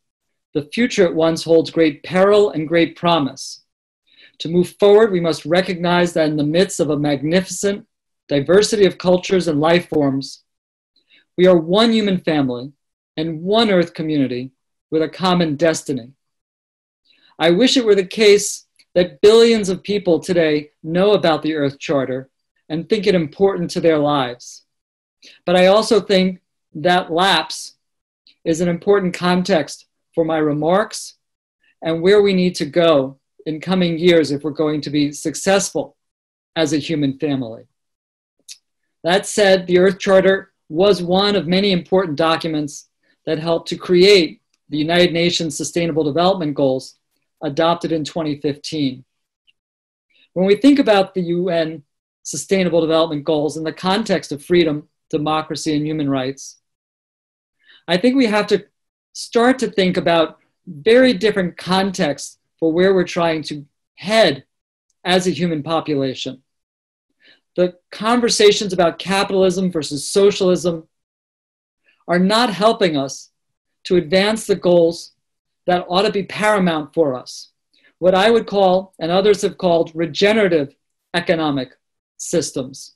the future at once holds great peril and great promise. To move forward, we must recognize that in the midst of a magnificent diversity of cultures and life forms, we are one human family and one Earth community with a common destiny. I wish it were the case that billions of people today know about the Earth Charter and think it important to their lives. But I also think that lapse is an important context for my remarks and where we need to go in coming years if we're going to be successful as a human family. That said, the Earth Charter was one of many important documents that helped to create the United Nations Sustainable Development Goals adopted in 2015. When we think about the UN Sustainable Development Goals in the context of freedom, democracy, and human rights, I think we have to start to think about very different contexts for where we're trying to head as a human population. The conversations about capitalism versus socialism are not helping us to advance the goals that ought to be paramount for us. What I would call, and others have called, regenerative economic systems.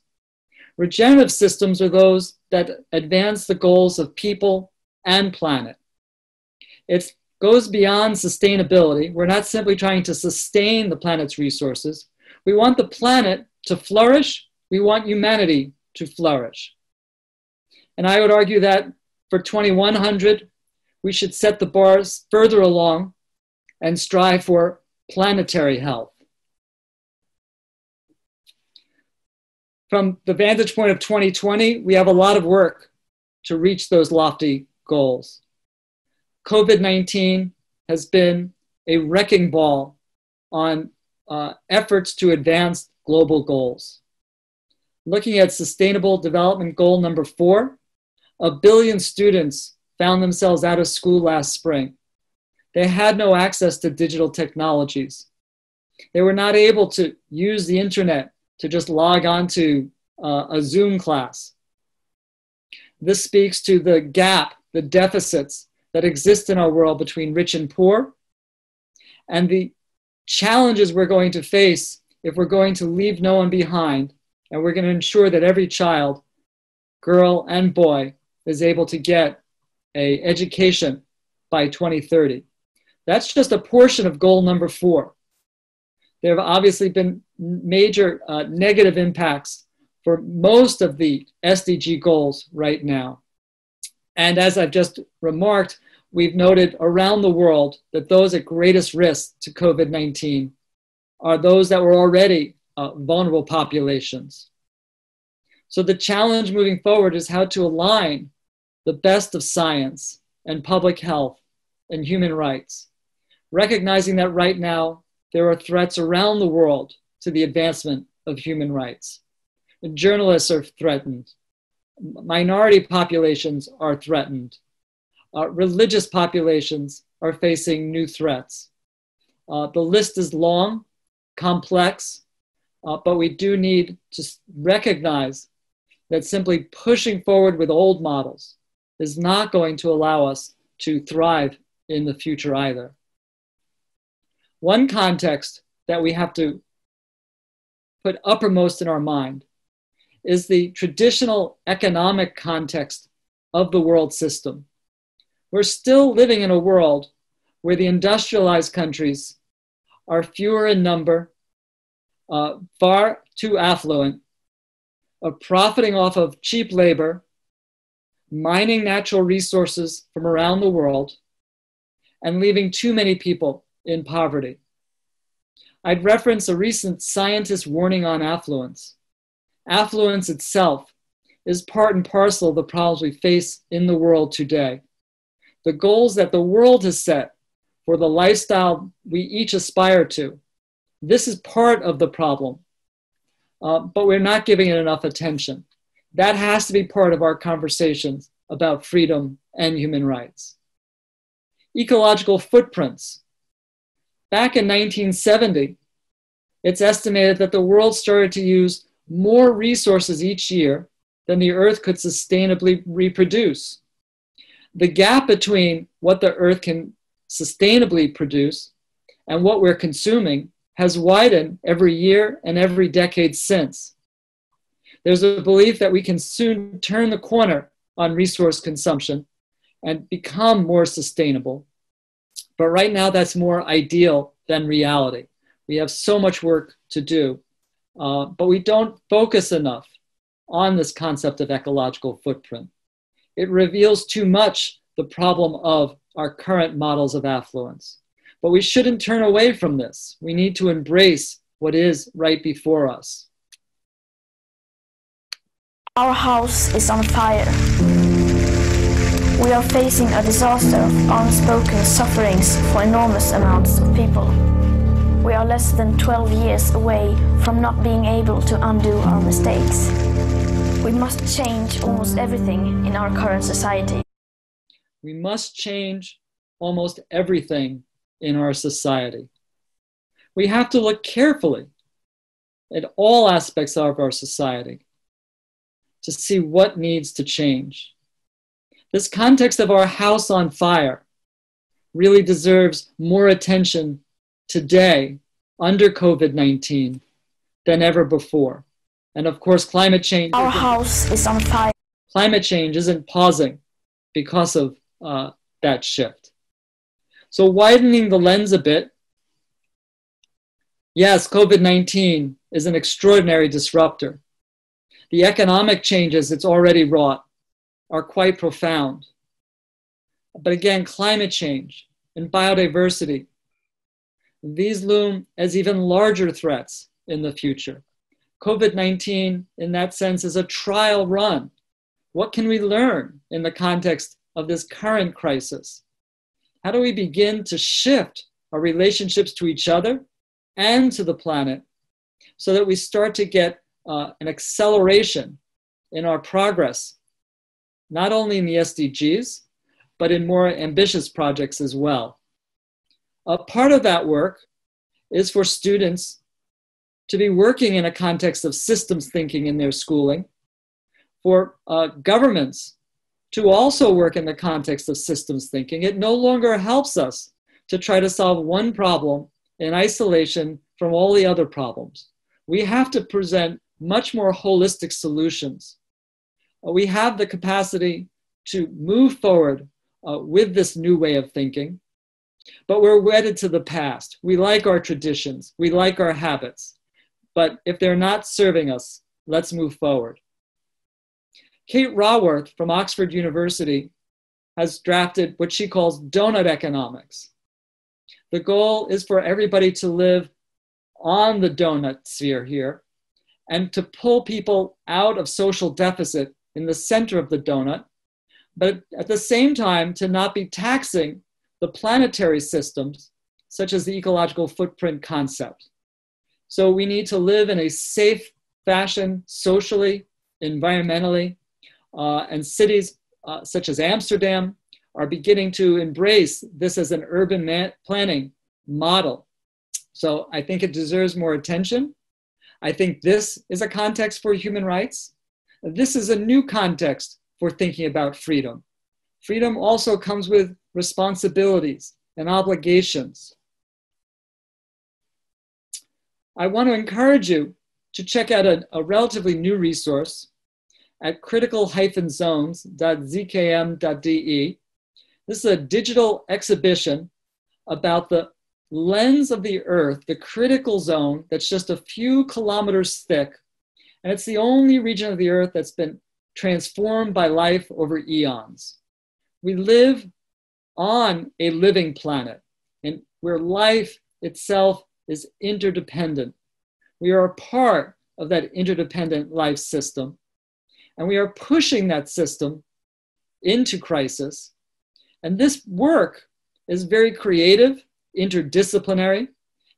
Regenerative systems are those that advance the goals of people and planet. It goes beyond sustainability. We're not simply trying to sustain the planet's resources. We want the planet to flourish. We want humanity to flourish. And I would argue that for 2100, we should set the bars further along and strive for planetary health. From the vantage point of 2020, we have a lot of work to reach those lofty goals. COVID-19 has been a wrecking ball on efforts to advance global goals. Looking at Sustainable Development Goal number 4, 1 billion students found themselves out of school last spring. They had no access to digital technologies. They were not able to use the internet to just log on to a Zoom class. This speaks to the gap, the deficits that exist in our world between rich and poor, and the challenges we're going to face if we're going to leave no one behind, and we're going to ensure that every child, girl and boy, is able to get an education by 2030. That's just a portion of goal number 4. There have obviously been major negative impacts for most of the SDG goals right now. And as I've just remarked, we've noted around the world that those at greatest risk to COVID-19 are those that were already vulnerable populations. So the challenge moving forward is how to align the best of science and public health and human rights, recognizing that right now there are threats around the world to the advancement of human rights. Journalists are threatened. Minority populations are threatened. Religious populations are facing new threats. The list is long, complex, but we do need to recognize that simply pushing forward with old models is not going to allow us to thrive in the future either. One context that we have to put uppermost in our mind is the traditional economic context of the world system. We're still living in a world where the industrialized countries are fewer in number, far too affluent, profiting off of cheap labor, mining natural resources from around the world, and leaving too many people in poverty. I'd reference a recent scientist warning on affluence. Affluence itself is part and parcel of the problems we face in the world today. The goals that the world has set for the lifestyle we each aspire to, this is part of the problem, but we're not giving it enough attention. That has to be part of our conversations about freedom and human rights. Ecological footprints. Back in 1970, it's estimated that the world started to use more resources each year than the Earth could sustainably reproduce. The gap between what the Earth can sustainably produce and what we're consuming has widened every year and every decade since. There's a belief that we can soon turn the corner on resource consumption and become more sustainable. But right now, that's more ideal than reality. We have so much work to do, but we don't focus enough on this concept of ecological footprint. It reveals too much the problem of our current models of affluence. But we shouldn't turn away from this. We need to embrace what is right before us. Our house is on fire. We are facing a disaster of unspoken sufferings for enormous amounts of people. We are less than 12 years away from not being able to undo our mistakes. We must change almost everything in our current society. We must change almost everything in our society. We have to look carefully at all aspects of our society to see what needs to change. This context of our house on fire really deserves more attention today under COVID-19 than ever before. And of course, climate change. Our house is on fire. Climate change isn't pausing because of that shift. So widening the lens a bit, yes, COVID-19 is an extraordinary disruptor. The economic changes it's already wrought are quite profound. But again, climate change and biodiversity, these loom as even larger threats in the future. COVID-19, in that sense, is a trial run. What can we learn in the context of this current crisis? How do we begin to shift our relationships to each other and to the planet so that we start to get an acceleration in our progress, not only in the SDGs, but in more ambitious projects as well? A part of that work is for students to be working in a context of systems thinking in their schooling, for governments to also work in the context of systems thinking. It no longer helps us to try to solve one problem in isolation from all the other problems. We have to present much more holistic solutions. We have the capacity to move forward with this new way of thinking, but we're wedded to the past. We like our traditions, we like our habits, but if they're not serving us, let's move forward. Kate Raworth from Oxford University has drafted what she calls donut economics. The goal is for everybody to live on the donut sphere here and to pull people out of social deficit in the center of the donut, but at the same time to not be taxing the planetary systems, such as the ecological footprint concept. So we need to live in a safe fashion, socially, environmentally, and cities such as Amsterdam are beginning to embrace this as an urban planning model. So I think it deserves more attention. I think this is a context for human rights. This is a new context for thinking about freedom. Freedom also comes with responsibilities and obligations. I want to encourage you to check out a relatively new resource at critical-zones.zkm.de. This is a digital exhibition about the lens of the Earth, the critical zone that's just a few kilometers thick. And it's the only region of the Earth that's been transformed by life over eons. We live on a living planet and where life itself is interdependent. We are a part of that interdependent life system. And we are pushing that system into crisis. And this work is very creative, interdisciplinary,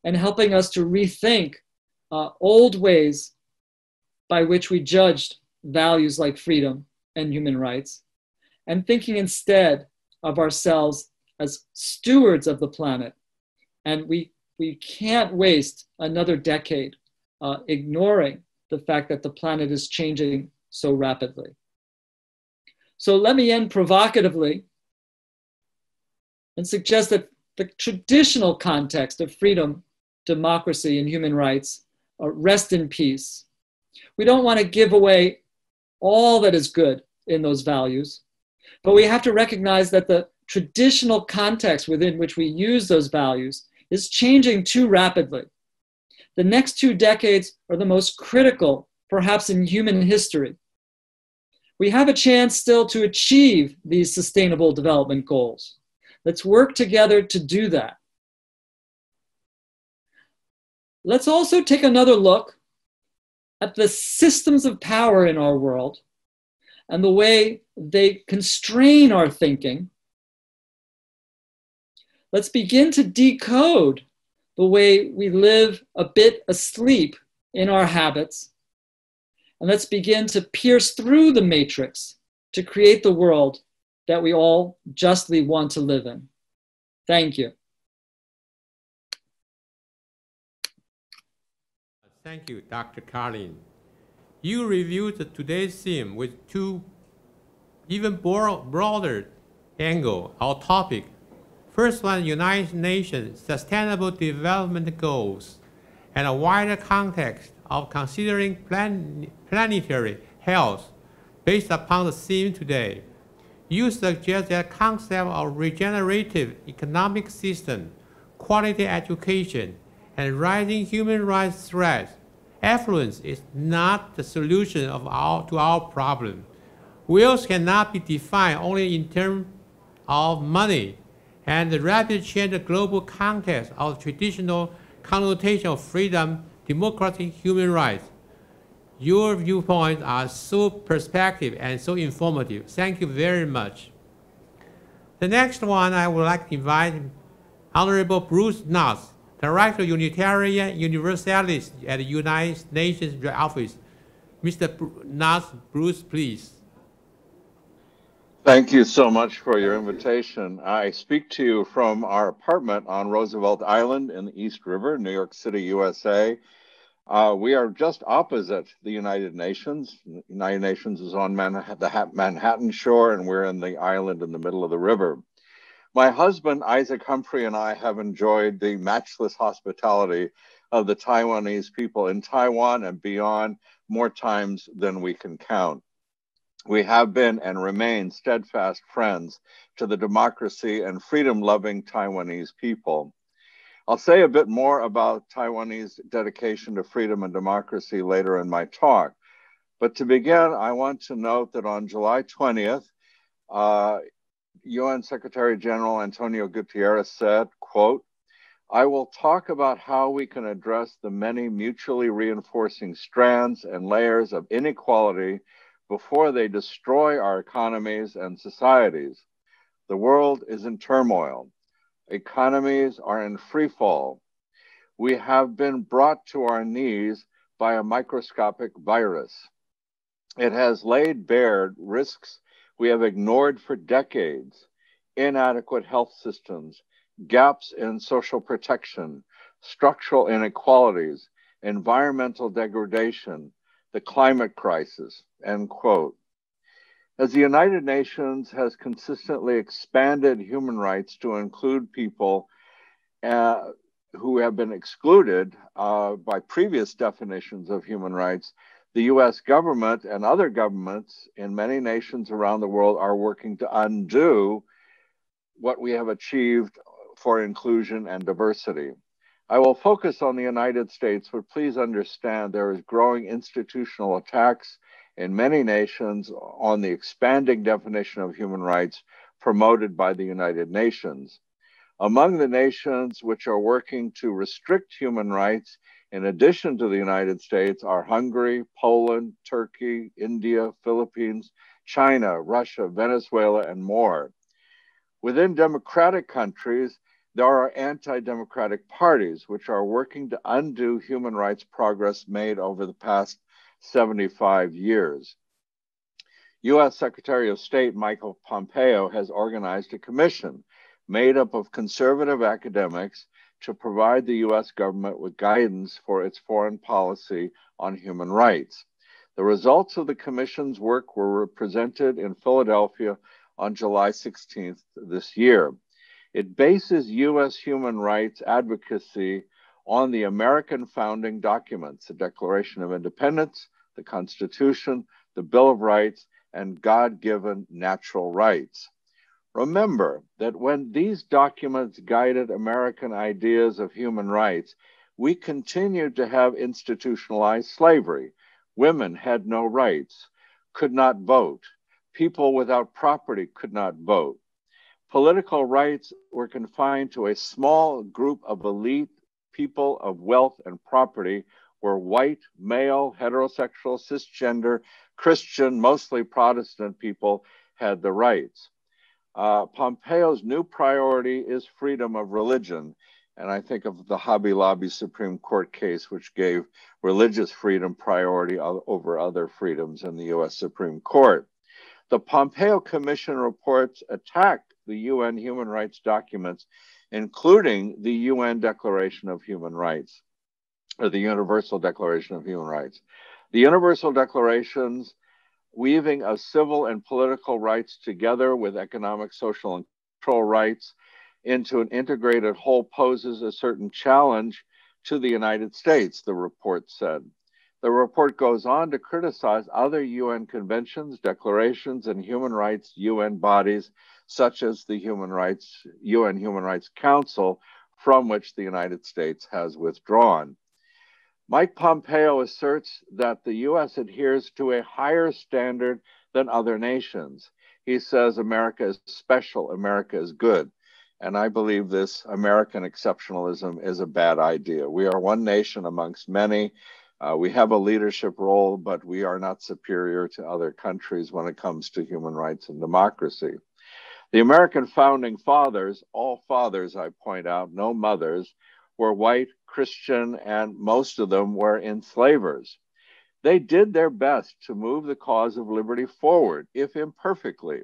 and helping us to rethink old ways by which we judged values like freedom and human rights, and thinking instead of ourselves as stewards of the planet. And we can't waste another decade ignoring the fact that the planet is changing so rapidly. So let me end provocatively and suggest that the traditional context of freedom, democracy, and human rights rest in peace. We don't want to give away all that is good in those values, but we have to recognize that the traditional context within which we use those values is changing too rapidly. The next 2 decades are the most critical, perhaps in human history. We have a chance still to achieve these sustainable development goals. Let's work together to do that. Let's also take another look at the systems of power in our world and the way they constrain our thinking. Let's begin to decode the way we live a bit asleep in our habits. And let's begin to pierce through the matrix to create the world that we all justly want to live in. Thank you. Thank you, Dr. Carlin. You reviewed today's theme with two even broader angles, our topic. First one, United Nations Sustainable Development Goals, and a wider context of considering planetary health based upon the theme today. You suggest that concept of regenerative economic system, quality education, and rising human rights threats. Affluence is not the solution to our problem. Wealth cannot be defined only in terms of money, and the rapid change of global context of traditional connotation of freedom, democracy, human rights. Your viewpoints are so perspective and so informative. Thank you very much. The next one, I would like to invite Honorable Bruce Nuss, Director of Unitarian Universalist at the United Nations Office. Mr. Nuss, Bruce, please. Thank you so much for your invitation. I speak to you from our apartment on Roosevelt Island in the East River, New York City, USA. We are just opposite the United Nations. The United Nations is on the Manhattan shore, and we're in the island in the middle of the river. My husband, Isaac Humphrey, and I have enjoyed the matchless hospitality of the Taiwanese people in Taiwan and beyond more times than we can count. We have been and remain steadfast friends to the democracy and freedom-loving Taiwanese people. I'll say a bit more about Taiwanese dedication to freedom and democracy later in my talk. But to begin, I want to note that on July 20th, UN Secretary General Antonio Guterres said, quote, "I will talk about how we can address the many mutually reinforcing strands and layers of inequality before they destroy our economies and societies. The world is in turmoil. Economies are in free fall. We have been brought to our knees by a microscopic virus. It has laid bare risks we have ignored for decades: inadequate health systems, gaps in social protection, structural inequalities, environmental degradation, the climate crisis," end quote. As the United Nations has consistently expanded human rights to include people who have been excluded by previous definitions of human rights, the US government and other governments in many nations around the world are working to undo what we have achieved for inclusion and diversity. I will focus on the United States, but please understand there is growing institutional attacks in many nations on the expanding definition of human rights promoted by the United Nations. Among the nations which are working to restrict human rights, in addition to the United States, are Hungary, Poland, Turkey, India, Philippines, China, Russia, Venezuela, and more. Within democratic countries, there are anti-democratic parties which are working to undo human rights progress made over the past 75 years. U.S. Secretary of State Michael Pompeo has organized a commission made up of conservative academics to provide the U.S. government with guidance for its foreign policy on human rights. The results of the commission's work were presented in Philadelphia on July 16th this year. It bases U.S. human rights advocacy on the American founding documents, the Declaration of Independence, the Constitution, the Bill of Rights, and God-given natural rights. Remember that when these documents guided American ideas of human rights, we continued to have institutionalized slavery. Women had no rights, could not vote. People without property could not vote. Political rights were confined to a small group of elite people of wealth and property, where white, male, heterosexual, cisgender, Christian, mostly Protestant people had the rights. Pompeo's new priority is freedom of religion. And I think of the Hobby Lobby Supreme Court case, which gave religious freedom priority over other freedoms in the US Supreme Court. The Pompeo Commission reports attack the UN human rights documents, including the UN Declaration of Human Rights, or the Universal Declaration of Human Rights. The Universal Declaration's weaving of civil and political rights together with economic, social, and cultural rights into an integrated whole poses a certain challenge to the United States, the report said. The report goes on to criticize other UN conventions, declarations, and human rights UN bodies, such as the UN Human Rights Council, from which the United States has withdrawn. Mike Pompeo asserts that the U.S. adheres to a higher standard than other nations. He says America is special, America is good. And I believe this American exceptionalism is a bad idea. We are one nation amongst many. We have a leadership role, but we are not superior to other countries when it comes to human rights and democracy. The American founding fathers, all fathers, I point out, no mothers, were white, Christian, and most of them were enslavers. They did their best to move the cause of liberty forward, if imperfectly.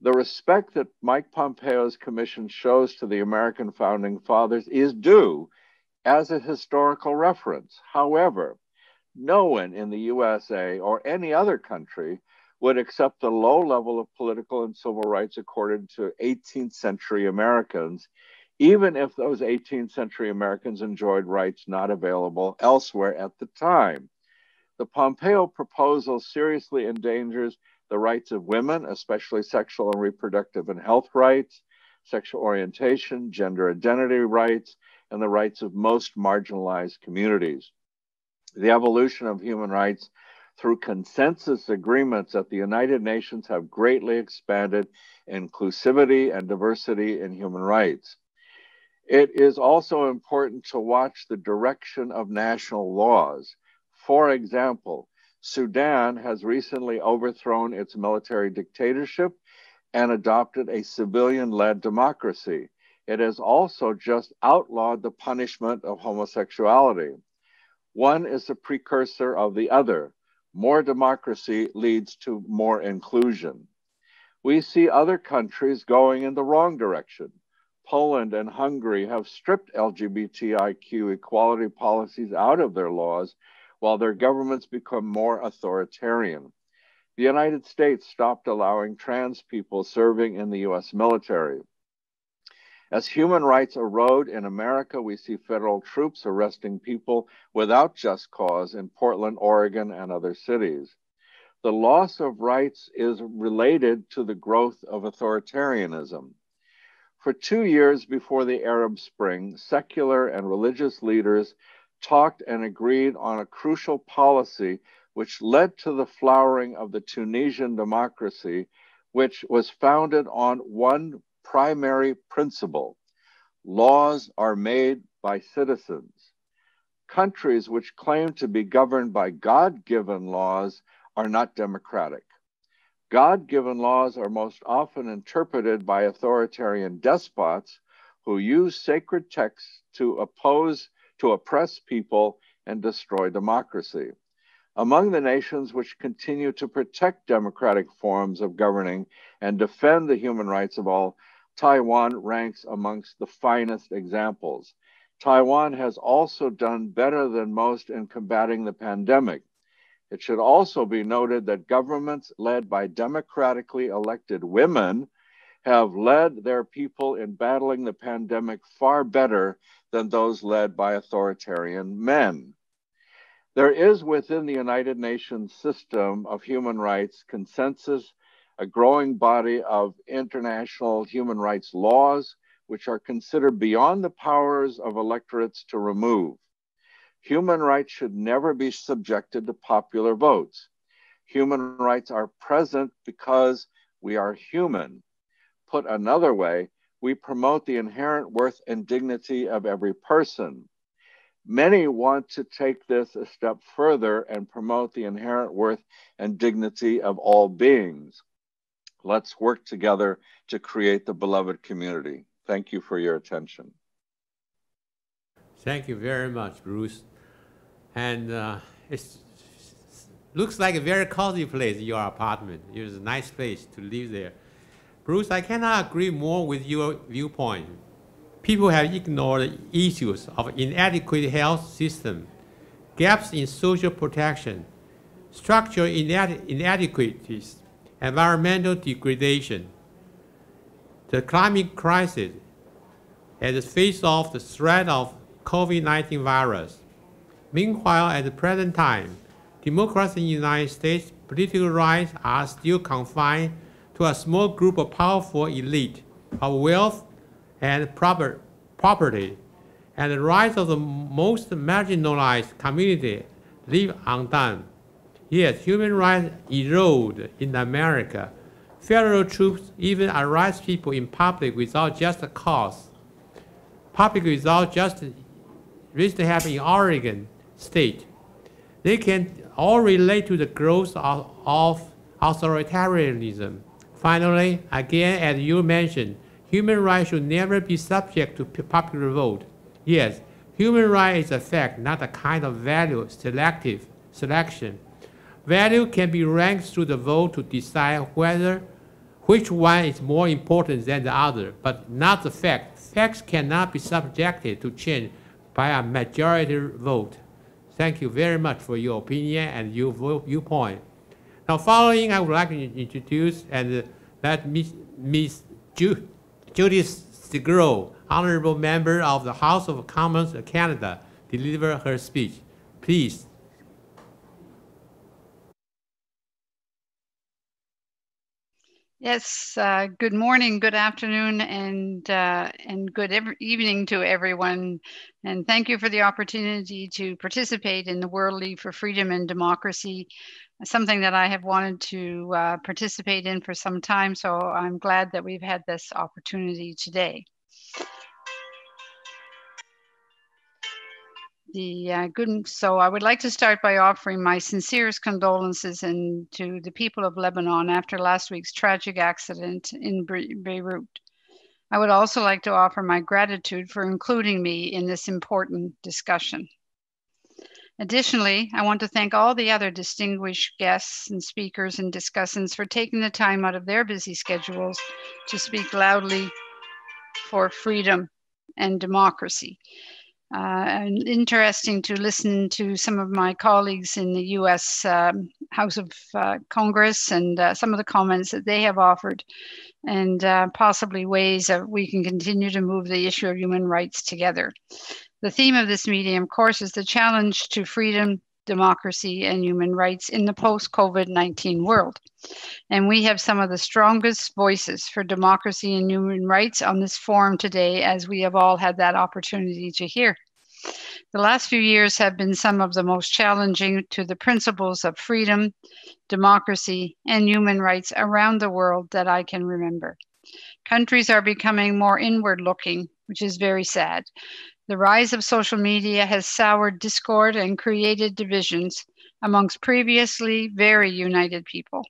The respect that Mike Pompeo's commission shows to the American founding fathers is due as a historical reference. However, no one in the USA or any other country would accept the low level of political and civil rights accorded to 18th century Americans, even if those 18th century Americans enjoyed rights not available elsewhere at the time. The Pompeo proposal seriously endangers the rights of women, especially sexual and reproductive and health rights, sexual orientation, gender identity rights, and the rights of most marginalized communities. The evolution of human rights through consensus agreements at the United Nations have greatly expanded inclusivity and diversity in human rights. It is also important to watch the direction of national laws. For example, Sudan has recently overthrown its military dictatorship and adopted a civilian-led democracy. It has also just outlawed the punishment of homosexuality. One is a precursor of the other. More democracy leads to more inclusion. We see other countries going in the wrong direction. Poland and Hungary have stripped LGBTIQ equality policies out of their laws, while their governments become more authoritarian. The United States stopped allowing trans people serving in the US military. As human rights erode in America, we see federal troops arresting people without just cause in Portland, Oregon, and other cities. The loss of rights is related to the growth of authoritarianism. For 2 years before the Arab Spring, secular and religious leaders talked and agreed on a crucial policy which led to the flowering of the Tunisian democracy, which was founded on one primary principle: laws are made by citizens. Countries which claim to be governed by God-given laws are not democratic. God-given laws are most often interpreted by authoritarian despots who use sacred texts to oppress people and destroy democracy. Among the nations which continue to protect democratic forms of governing and defend the human rights of all, Taiwan ranks amongst the finest examples. Taiwan has also done better than most in combating the pandemic. It should also be noted that governments led by democratically elected women have led their people in battling the pandemic far better than those led by authoritarian men. There is within the United Nations system of human rights consensus, a growing body of international human rights laws, which are considered beyond the powers of electorates to remove. Human rights should never be subjected to popular votes. Human rights are present because we are human. Put another way, we promote the inherent worth and dignity of every person. Many want to take this a step further and promote the inherent worth and dignity of all beings. Let's work together to create the beloved community. Thank you for your attention. Thank you very much, Bruce. And it's Looks like a very cozy place, your apartment. It's a nice place to live there. Bruce, I cannot agree more with your viewpoint. People have ignored issues of inadequate health system, gaps in social protection, structural inadequacies, environmental degradation, the climate crisis, and the face of the threat of COVID-19 virus. Meanwhile, at the present time, democracy in the United States, political rights are still confined to a small group of powerful elite of wealth and property, and the rights of the most marginalized community live undone. Yet human rights erode in America. Federal troops even arrest people in public without just a cause. Public without justice recently happened in Oregon State. They can all relate to the growth of authoritarianism. Finally, again, as you mentioned, human rights should never be subject to popular vote. Yes, human rights is a fact, not a kind of value selection. Value can be ranked through the vote to decide which one is more important than the other, but not the fact. Facts cannot be subjected to change by a majority vote. Thank you very much for your opinion and your viewpoint. Now, following, I would like to introduce and let Ms. Judith Stigro, Honorable Member of the House of Commons of Canada, deliver her speech. Please. Yes, good morning, good afternoon, and good evening to everyone. And thank you for the opportunity to participate in the World League for Freedom and Democracy, something that I have wanted to participate in for some time. So I'm glad that we've had this opportunity today. So I would like to start by offering my sincerest condolences to the people of Lebanon after last week's tragic accident in Beirut. I would also like to offer my gratitude for including me in this important discussion. Additionally, I want to thank all the other distinguished guests and speakers and discussants for taking the time out of their busy schedules to speak loudly for freedom and democracy. And interesting to listen to some of my colleagues in the US House of Congress and some of the comments that they have offered, and possibly ways that we can continue to move the issue of human rights together. The theme of this meeting, of course, is the challenge to freedom, democracy, and human rights in the post-COVID-19 world. And we have some of the strongest voices for democracy and human rights on this forum today, as we have all had that opportunity to hear. The last few years have been some of the most challenging to the principles of freedom, democracy, and human rights around the world that I can remember. Countries are becoming more inward-looking, which is very sad. The rise of social media has soured discord and created divisions amongst previously very united people.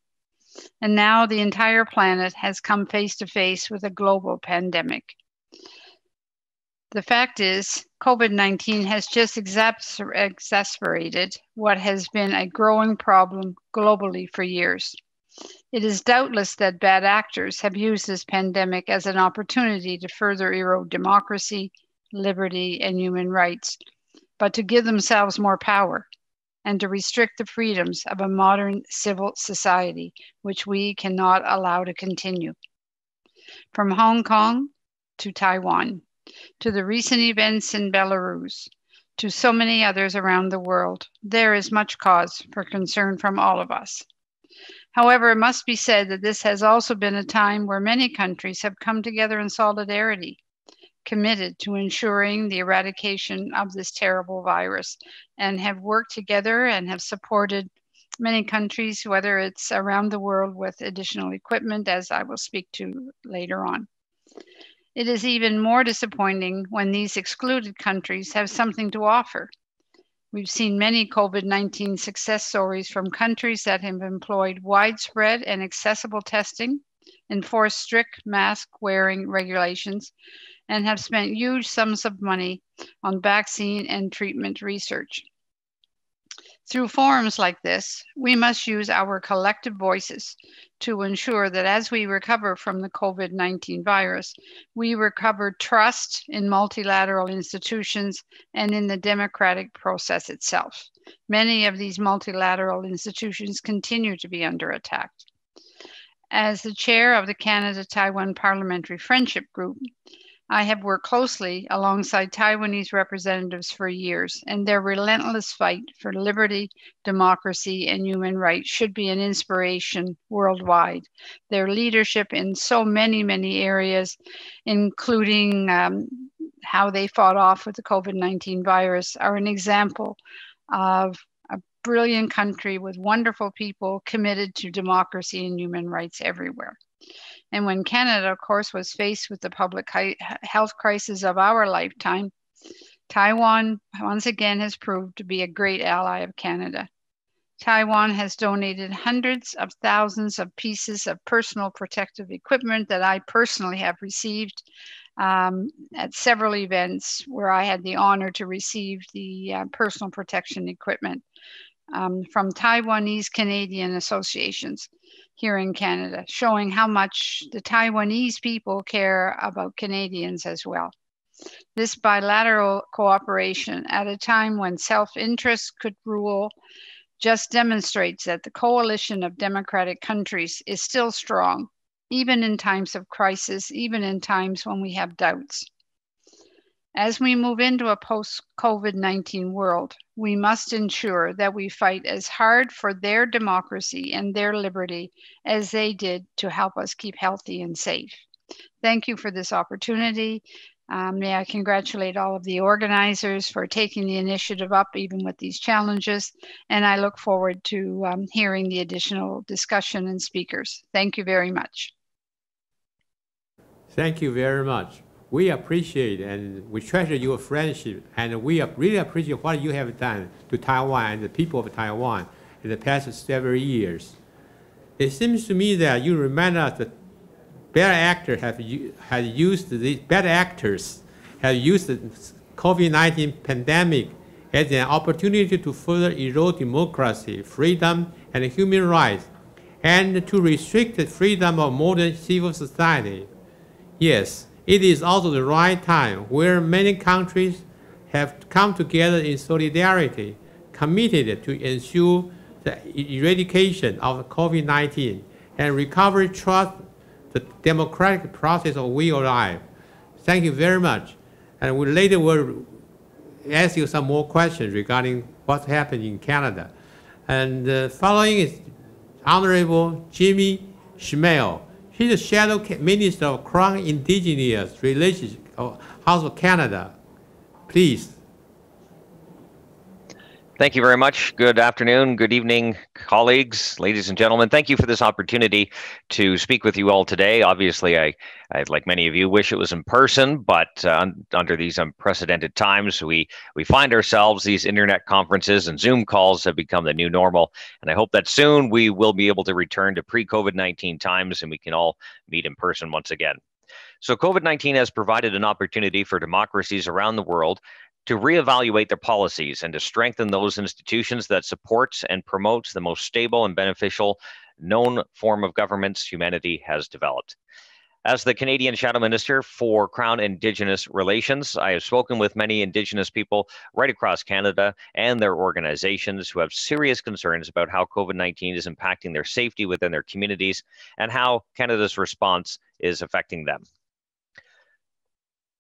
And now the entire planet has come face to face with a global pandemic. The fact is, COVID-19 has just exacerbated what has been a growing problem globally for years. It is doubtless that bad actors have used this pandemic as an opportunity to further erode democracy, liberty, and human rights, but to give themselves more power and to restrict the freedoms of a modern civil society, which we cannot allow to continue. From Hong Kong to Taiwan, to the recent events in Belarus, to so many others around the world, there is much cause for concern from all of us. However, it must be said that this has also been a time where many countries have come together in solidarity, committed to ensuring the eradication of this terrible virus, and have worked together and have supported many countries, whether it's around the world, with additional equipment, as I will speak to later on. It is even more disappointing when these excluded countries have something to offer. We've seen many COVID-19 success stories from countries that have employed widespread and accessible testing, enforced strict mask wearing regulations, and have spent huge sums of money on vaccine and treatment research. Through forums like this, we must use our collective voices to ensure that as we recover from the COVID-19 virus, we recover trust in multilateral institutions and in the democratic process itself. Many of these multilateral institutions continue to be under attack. As the chair of the Canada-Taiwan Parliamentary Friendship Group, I have worked closely alongside Taiwanese representatives for years, and their relentless fight for liberty, democracy, and human rights should be an inspiration worldwide. Their leadership in so many, many areas, including how they fought off with the COVID-19 virus, are an example of a brilliant country with wonderful people committed to democracy and human rights everywhere. And when Canada, of course, was faced with the public health crisis of our lifetime, Taiwan once again has proved to be a great ally of Canada. Taiwan has donated hundreds of thousands of pieces of personal protective equipment that I personally have received at several events where I had the honor to receive the personal protection equipment from Taiwanese Canadian associations here in Canada, showing how much the Taiwanese people care about Canadians as well. This bilateral cooperation at a time when self-interest could rule just demonstrates that the coalition of democratic countries is still strong, even in times of crisis, even in times when we have doubts. As we move into a post-COVID-19 world, we must ensure that we fight as hard for their democracy and their liberty as they did to help us keep healthy and safe. Thank you for this opportunity. May I congratulate all of the organizers for taking the initiative up even with these challenges, and I look forward to hearing the additional discussion and speakers. Thank you very much. Thank you very much. We appreciate and we treasure your friendship, and we really appreciate what you have done to Taiwan and the people of Taiwan in the past several years. It seems to me that you remind us that bad actors have used the COVID-19 pandemic as an opportunity to further erode democracy, freedom, and human rights, and to restrict the freedom of modern civil society. Yes, it is also the right time where many countries have come together in solidarity, committed to ensure the eradication of COVID-19 and recover trust the democratic process of way of life. Thank you very much. And we later will ask you some more questions regarding what's happening in Canada. And following is Honorable Jimmy Schmale. He's the Shadow Minister of Crown Indigenous Relations of House of Canada. Please. Thank you very much. Good afternoon, good evening, colleagues, ladies and gentlemen. Thank you for this opportunity to speak with you all today. Obviously, I like many of you, wish it was in person, but under these unprecedented times, we find ourselves, these internet conferences and Zoom calls have become the new normal. And I hope that soon we will be able to return to pre-COVID-19 times and we can all meet in person once again. So COVID-19 has provided an opportunity for democracies around the world to reevaluate their policies and to strengthen those institutions that supports and promotes the most stable and beneficial known form of governments humanity has developed. As the Canadian Shadow Minister for Crown Indigenous Relations, I have spoken with many Indigenous people right across Canada and their organizations who have serious concerns about how COVID-19 is impacting their safety within their communities and how Canada's response is affecting them.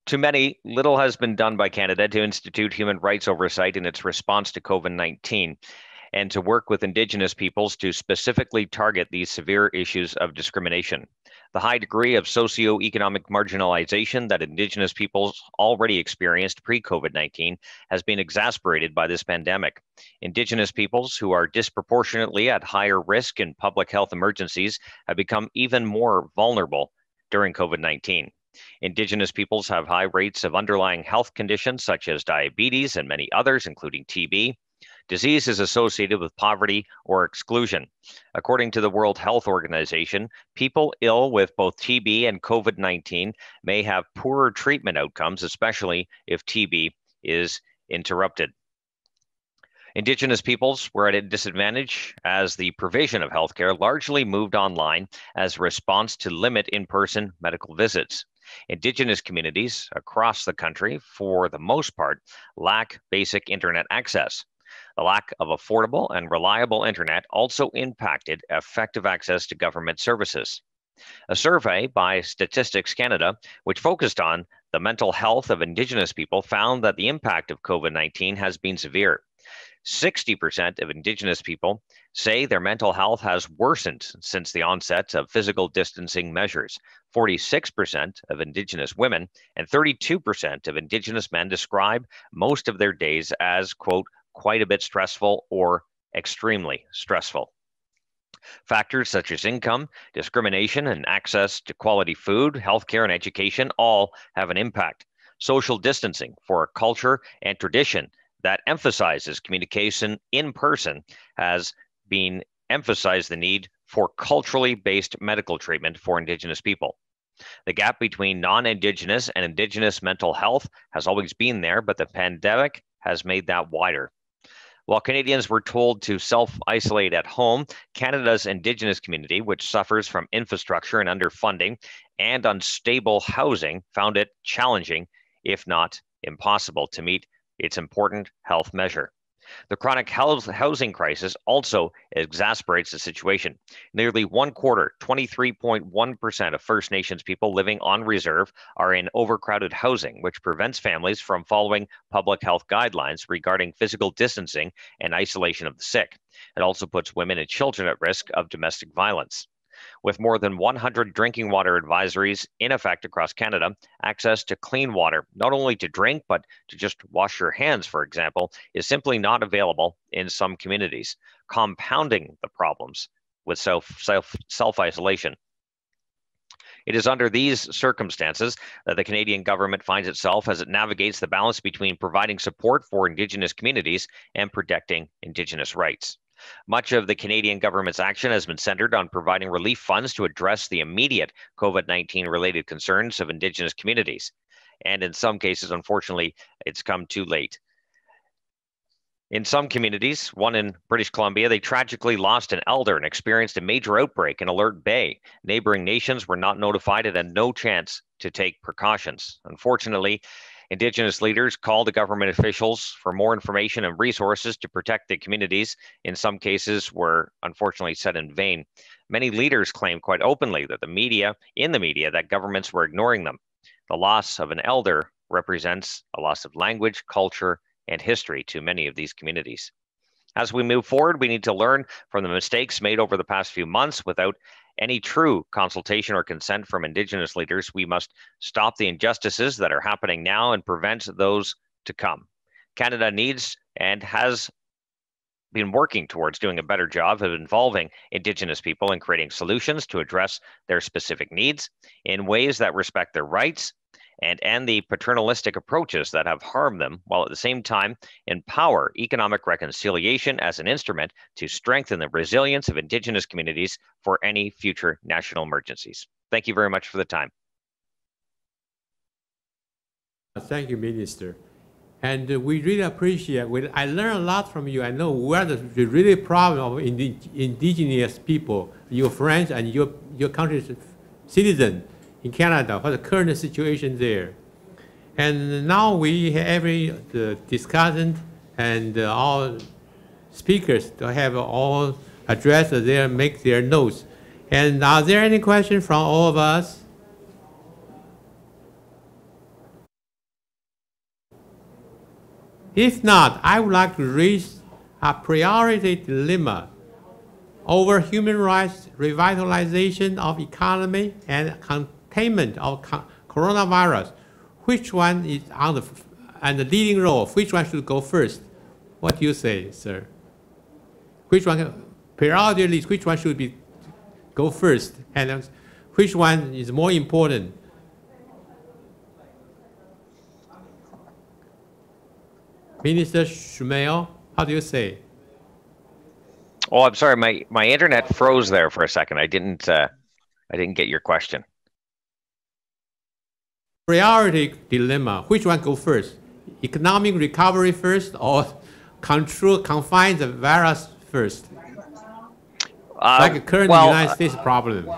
To many, little has been done by Canada to institute human rights oversight in its response to COVID-19 and to work with Indigenous peoples to specifically target these severe issues of discrimination. The high degree of socio-economic marginalization that Indigenous peoples already experienced pre-COVID-19 has been exacerbated by this pandemic. Indigenous peoples who are disproportionately at higher risk in public health emergencies have become even more vulnerable during COVID-19. Indigenous peoples have high rates of underlying health conditions such as diabetes and many others, including TB. Disease is associated with poverty or exclusion. According to the World Health Organization, people ill with both TB and COVID-19 may have poorer treatment outcomes, especially if TB is interrupted. Indigenous peoples were at a disadvantage as the provision of healthcare largely moved online as a response to limit in-person medical visits. Indigenous communities across the country, for the most part, lack basic internet access. The lack of affordable and reliable internet also impacted effective access to government services. A survey by Statistics Canada, which focused on the mental health of Indigenous people, found that the impact of COVID-19 has been severe. 60% of Indigenous people say their mental health has worsened since the onset of physical distancing measures. 46% of Indigenous women and 32% of Indigenous men describe most of their days as, quote, quite a bit stressful or extremely stressful. Factors such as income, discrimination, and access to quality food, healthcare, and education all have an impact. Social distancing for a culture and tradition that emphasizes communication in person has been emphasized the need for culturally based medical treatment for Indigenous people. The gap between non-Indigenous and Indigenous mental health has always been there, but the pandemic has made that wider. While Canadians were told to self-isolate at home, Canada's Indigenous community, which suffers from infrastructure and underfunding and unstable housing, found it challenging, if not impossible, to meet its important health measure. The chronic housing crisis also exacerbates the situation. Nearly one quarter, 23.1% of First Nations people living on reserve are in overcrowded housing, which prevents families from following public health guidelines regarding physical distancing and isolation of the sick. It also puts women and children at risk of domestic violence. With more than 100 drinking water advisories in effect across Canada, access to clean water, not only to drink, but to just wash your hands, for example, is simply not available in some communities, compounding the problems with self-isolation. It is under these circumstances that the Canadian government finds itself as it navigates the balance between providing support for Indigenous communities and protecting Indigenous rights. Much of the Canadian government's action has been centered on providing relief funds to address the immediate COVID-19 related concerns of Indigenous communities. And in some cases, unfortunately, it's come too late. In some communities, one in British Columbia, they tragically lost an elder and experienced a major outbreak in Alert Bay. Neighboring nations were not notified and had no chance to take precautions. Unfortunately, Indigenous leaders called to government officials for more information and resources to protect the communities. In some cases were unfortunately said in vain. Many leaders claimed quite openly that in the media, that governments were ignoring them. The loss of an elder represents a loss of language, culture, and history to many of these communities. As we move forward, we need to learn from the mistakes made over the past few months. Without any true consultation or consent from Indigenous leaders, we must stop the injustices that are happening now and prevent those to come. Canada needs and has been working towards doing a better job of involving Indigenous people in creating solutions to address their specific needs in ways that respect their rights and end the paternalistic approaches that have harmed them, while at the same time empower economic reconciliation as an instrument to strengthen the resilience of Indigenous communities for any future national emergencies. Thank you very much for the time. Thank you, Minister. And we really appreciate it. I learned a lot from you. I know where the really problem of Indigenous people, your friends and your country's citizens in Canada, what the current situation there. And now we have every discussant and all speakers to have all address their, make their notes. And are there any questions from all of us? If not, I would like to raise a priority dilemma over human rights, revitalization of economy, and containment of coronavirus. Which one is on the leading role? Which one should go first? What do you say, sir? Which one, priority list, which one should go first? And which one is more important? Minister Shumeo, how do you say? Oh, I'm sorry, my internet froze there for a second. I didn't get your question. Priority dilemma. Which one go first? Economic recovery first, or confine the virus first? Like a current United States problem.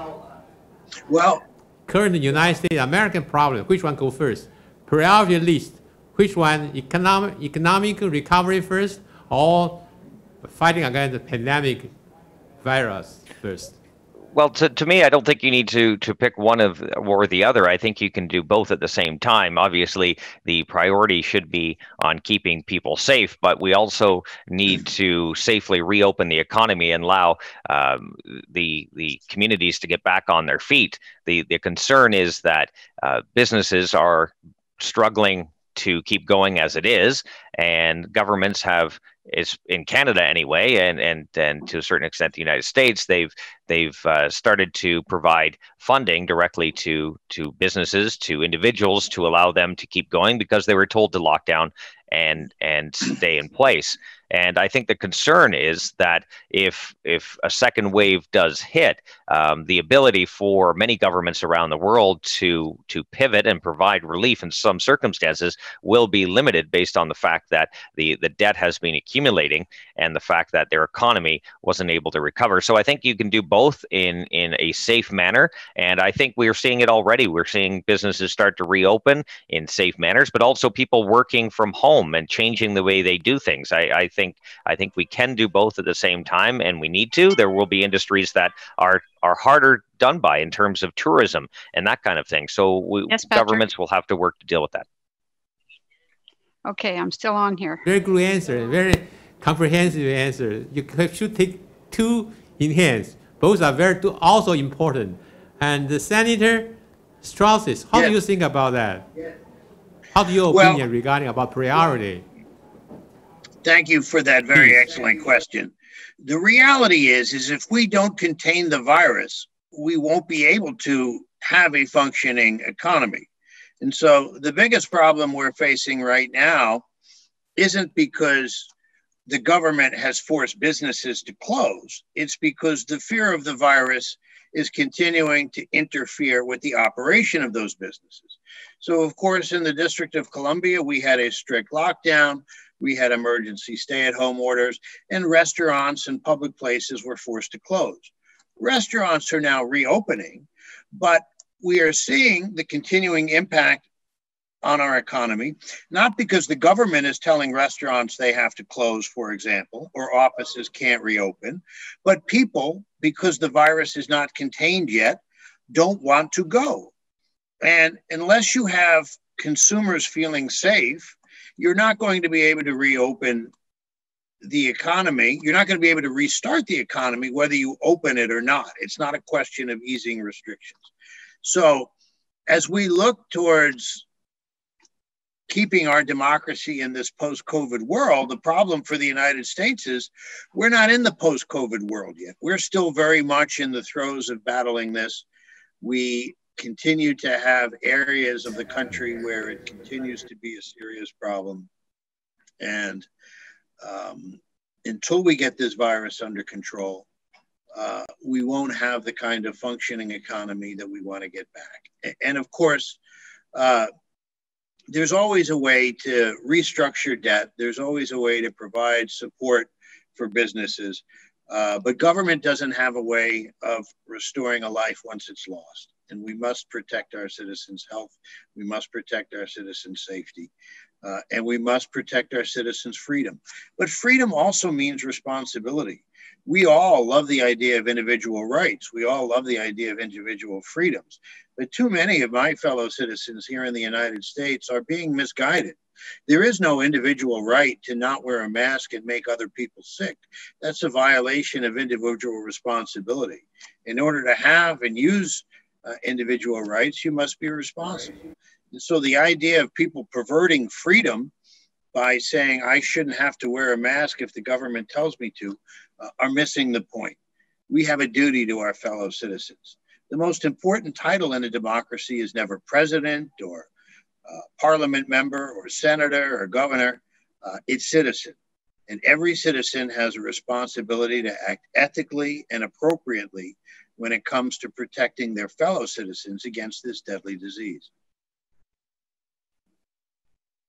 Well, current United States American problem. Which one go first? Priority list. Which one? Economic recovery first, or fighting against the pandemic virus first? Well, to me, I don't think you need to pick one or the other. I think you can do both at the same time. Obviously, the priority should be on keeping people safe, but we also need to safely reopen the economy and allow the communities to get back on their feet. The concern is that businesses are struggling to keep going as it is, and governments have, is in Canada anyway, and to a certain extent the United States, they've started to provide funding directly to businesses, to individuals, to allow them to keep going because they were told to lock down and stay in place. And I think the concern is that if a second wave does hit, the ability for many governments around the world to pivot and provide relief in some circumstances will be limited based on the fact that the debt has been accumulating and the fact that their economy wasn't able to recover. So I think you can do both in a safe manner. And I think we're seeing it already. We're seeing businesses start to reopen in safe manners, but also people working from home and changing the way they do things. I think we can do both at the same time, and we need to. There will be industries that are harder done by in terms of tourism and that kind of thing. So governments will have to work to deal with that. Okay, I'm still on here. Very good answer, very comprehensive answer. You should take two in hands. Both are also important. And the Senator Strauss, how do you think about that? How do your opinion regarding about priority? Thank you for that very excellent question. The reality is if we don't contain the virus, we won't be able to have a functioning economy. And so the biggest problem we're facing right now isn't because the government has forced businesses to close. It's because the fear of the virus is continuing to interfere with the operation of those businesses. So, of course, in the District of Columbia, we had a strict lockdown. We had emergency stay-at-home orders, and restaurants and public places were forced to close. Restaurants are now reopening, but we are seeing the continuing impact on our economy, not because the government is telling restaurants they have to close, for example, or offices can't reopen, but people, because the virus is not contained yet, don't want to go. And unless you have consumers feeling safe, you're not going to be able to reopen the economy. You're not going to be able to restart the economy, whether you open it or not. It's not a question of easing restrictions. So as we look towards keeping our democracy in this post-COVID world, the problem for the United States is we're not in the post-COVID world yet. We're still very much in the throes of battling this. We continue to have areas of the country where it continues to be a serious problem. And until we get this virus under control, we won't have the kind of functioning economy that we want to get back. And of course, there's always a way to restructure debt. There's always a way to provide support for businesses. But government doesn't have a way of restoring a life once it's lost. And we must protect our citizens' health. We must protect our citizens' safety. And we must protect our citizens' freedom. But freedom also means responsibility. We all love the idea of individual rights. We all love the idea of individual freedoms. But too many of my fellow citizens here in the United States are being misguided. There is no individual right to not wear a mask and make other people sick. That's a violation of individual responsibility. In order to have and use individual rights, you must be responsible. And so the idea of people perverting freedom by saying I shouldn't have to wear a mask if the government tells me to are missing the point. We have a duty to our fellow citizens. The most important title in a democracy is never president or parliament member or senator or governor. It's citizen. And every citizen has a responsibility to act ethically and appropriately when it comes to protecting their fellow citizens against this deadly disease.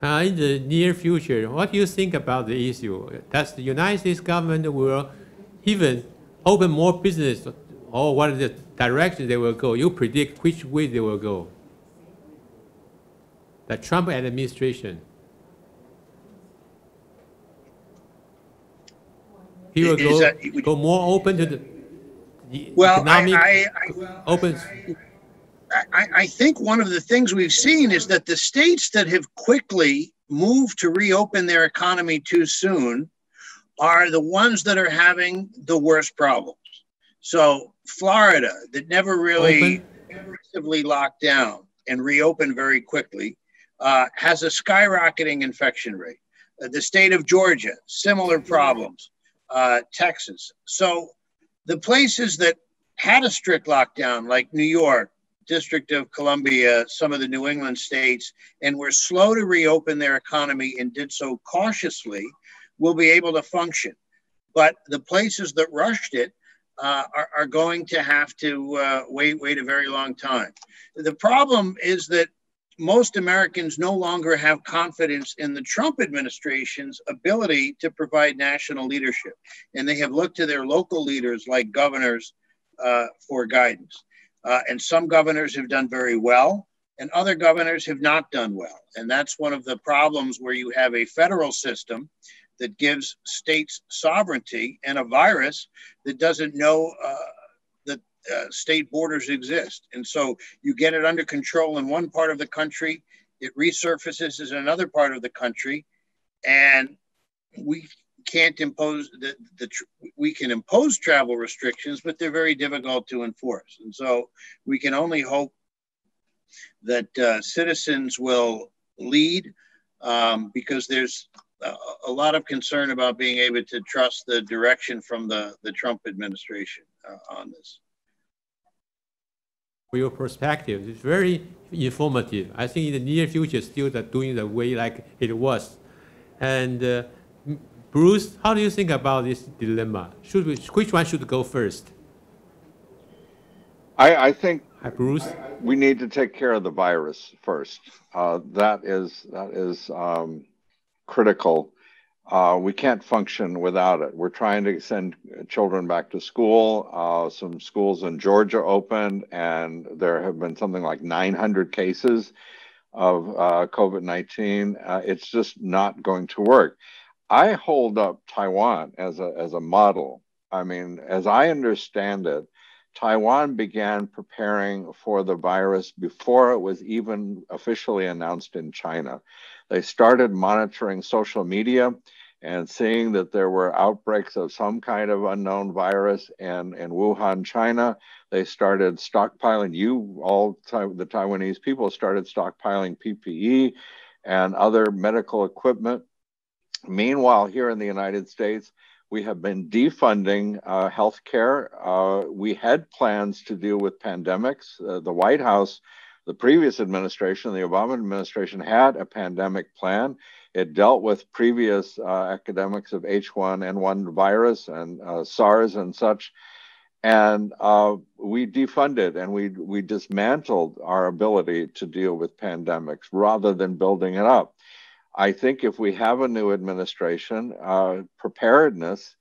In the near future, what do you think about the issue? Does the United States government will even open more business, or what is the direction they will go? You predict which way they will go. The Trump administration. He will go more open to the economic open. I think one of the things we've seen is that the states that have quickly moved to reopen their economy too soon are the ones that are having the worst problems. So Florida, that never really aggressively locked down and reopened very quickly, has a skyrocketing infection rate. The state of Georgia, similar problems. Texas. So the places that had a strict lockdown, like New York, District of Columbia, some of the New England states, and were slow to reopen their economy and did so cautiously, will be able to function. But the places that rushed it are going to have to wait a very long time. The problem is that most Americans no longer have confidence in the Trump administration's ability to provide national leadership. And they have looked to their local leaders like governors for guidance. And some governors have done very well, and other governors have not done well. And that's one of the problems where you have a federal system that gives states sovereignty and a virus that doesn't know that state borders exist. And so you get it under control in one part of the country, it resurfaces in another part of the country, and we can't impose we can impose travel restrictions, but they're very difficult to enforce. And so we can only hope that citizens will lead, because there's a lot of concern about being able to trust the direction from the Trump administration on this. For your perspective, it's very informative. I think in the near future, still doing the way like it was. And Bruce, how do you think about this dilemma? Which one should go first? I think Bruce, we need to take care of the virus first. That is critical. We can't function without it. We're trying to send children back to school. Some schools in Georgia opened, and there have been something like 900 cases of COVID-19. It's just not going to work. I hold up Taiwan as a model. I mean, as I understand it, Taiwan began preparing for the virus before it was even officially announced in China. They started monitoring social media and seeing that there were outbreaks of some kind of unknown virus in Wuhan, China. They started stockpiling, the Taiwanese people started stockpiling PPE and other medical equipment. Meanwhile, here in the United States, we have been defunding healthcare. We had plans to deal with pandemics. The White House, the previous administration, the Obama administration, had a pandemic plan. It dealt with previous epidemics of H1N1 virus and SARS and such. And we defunded and we dismantled our ability to deal with pandemics rather than building it up. I think if we have a new administration, preparedness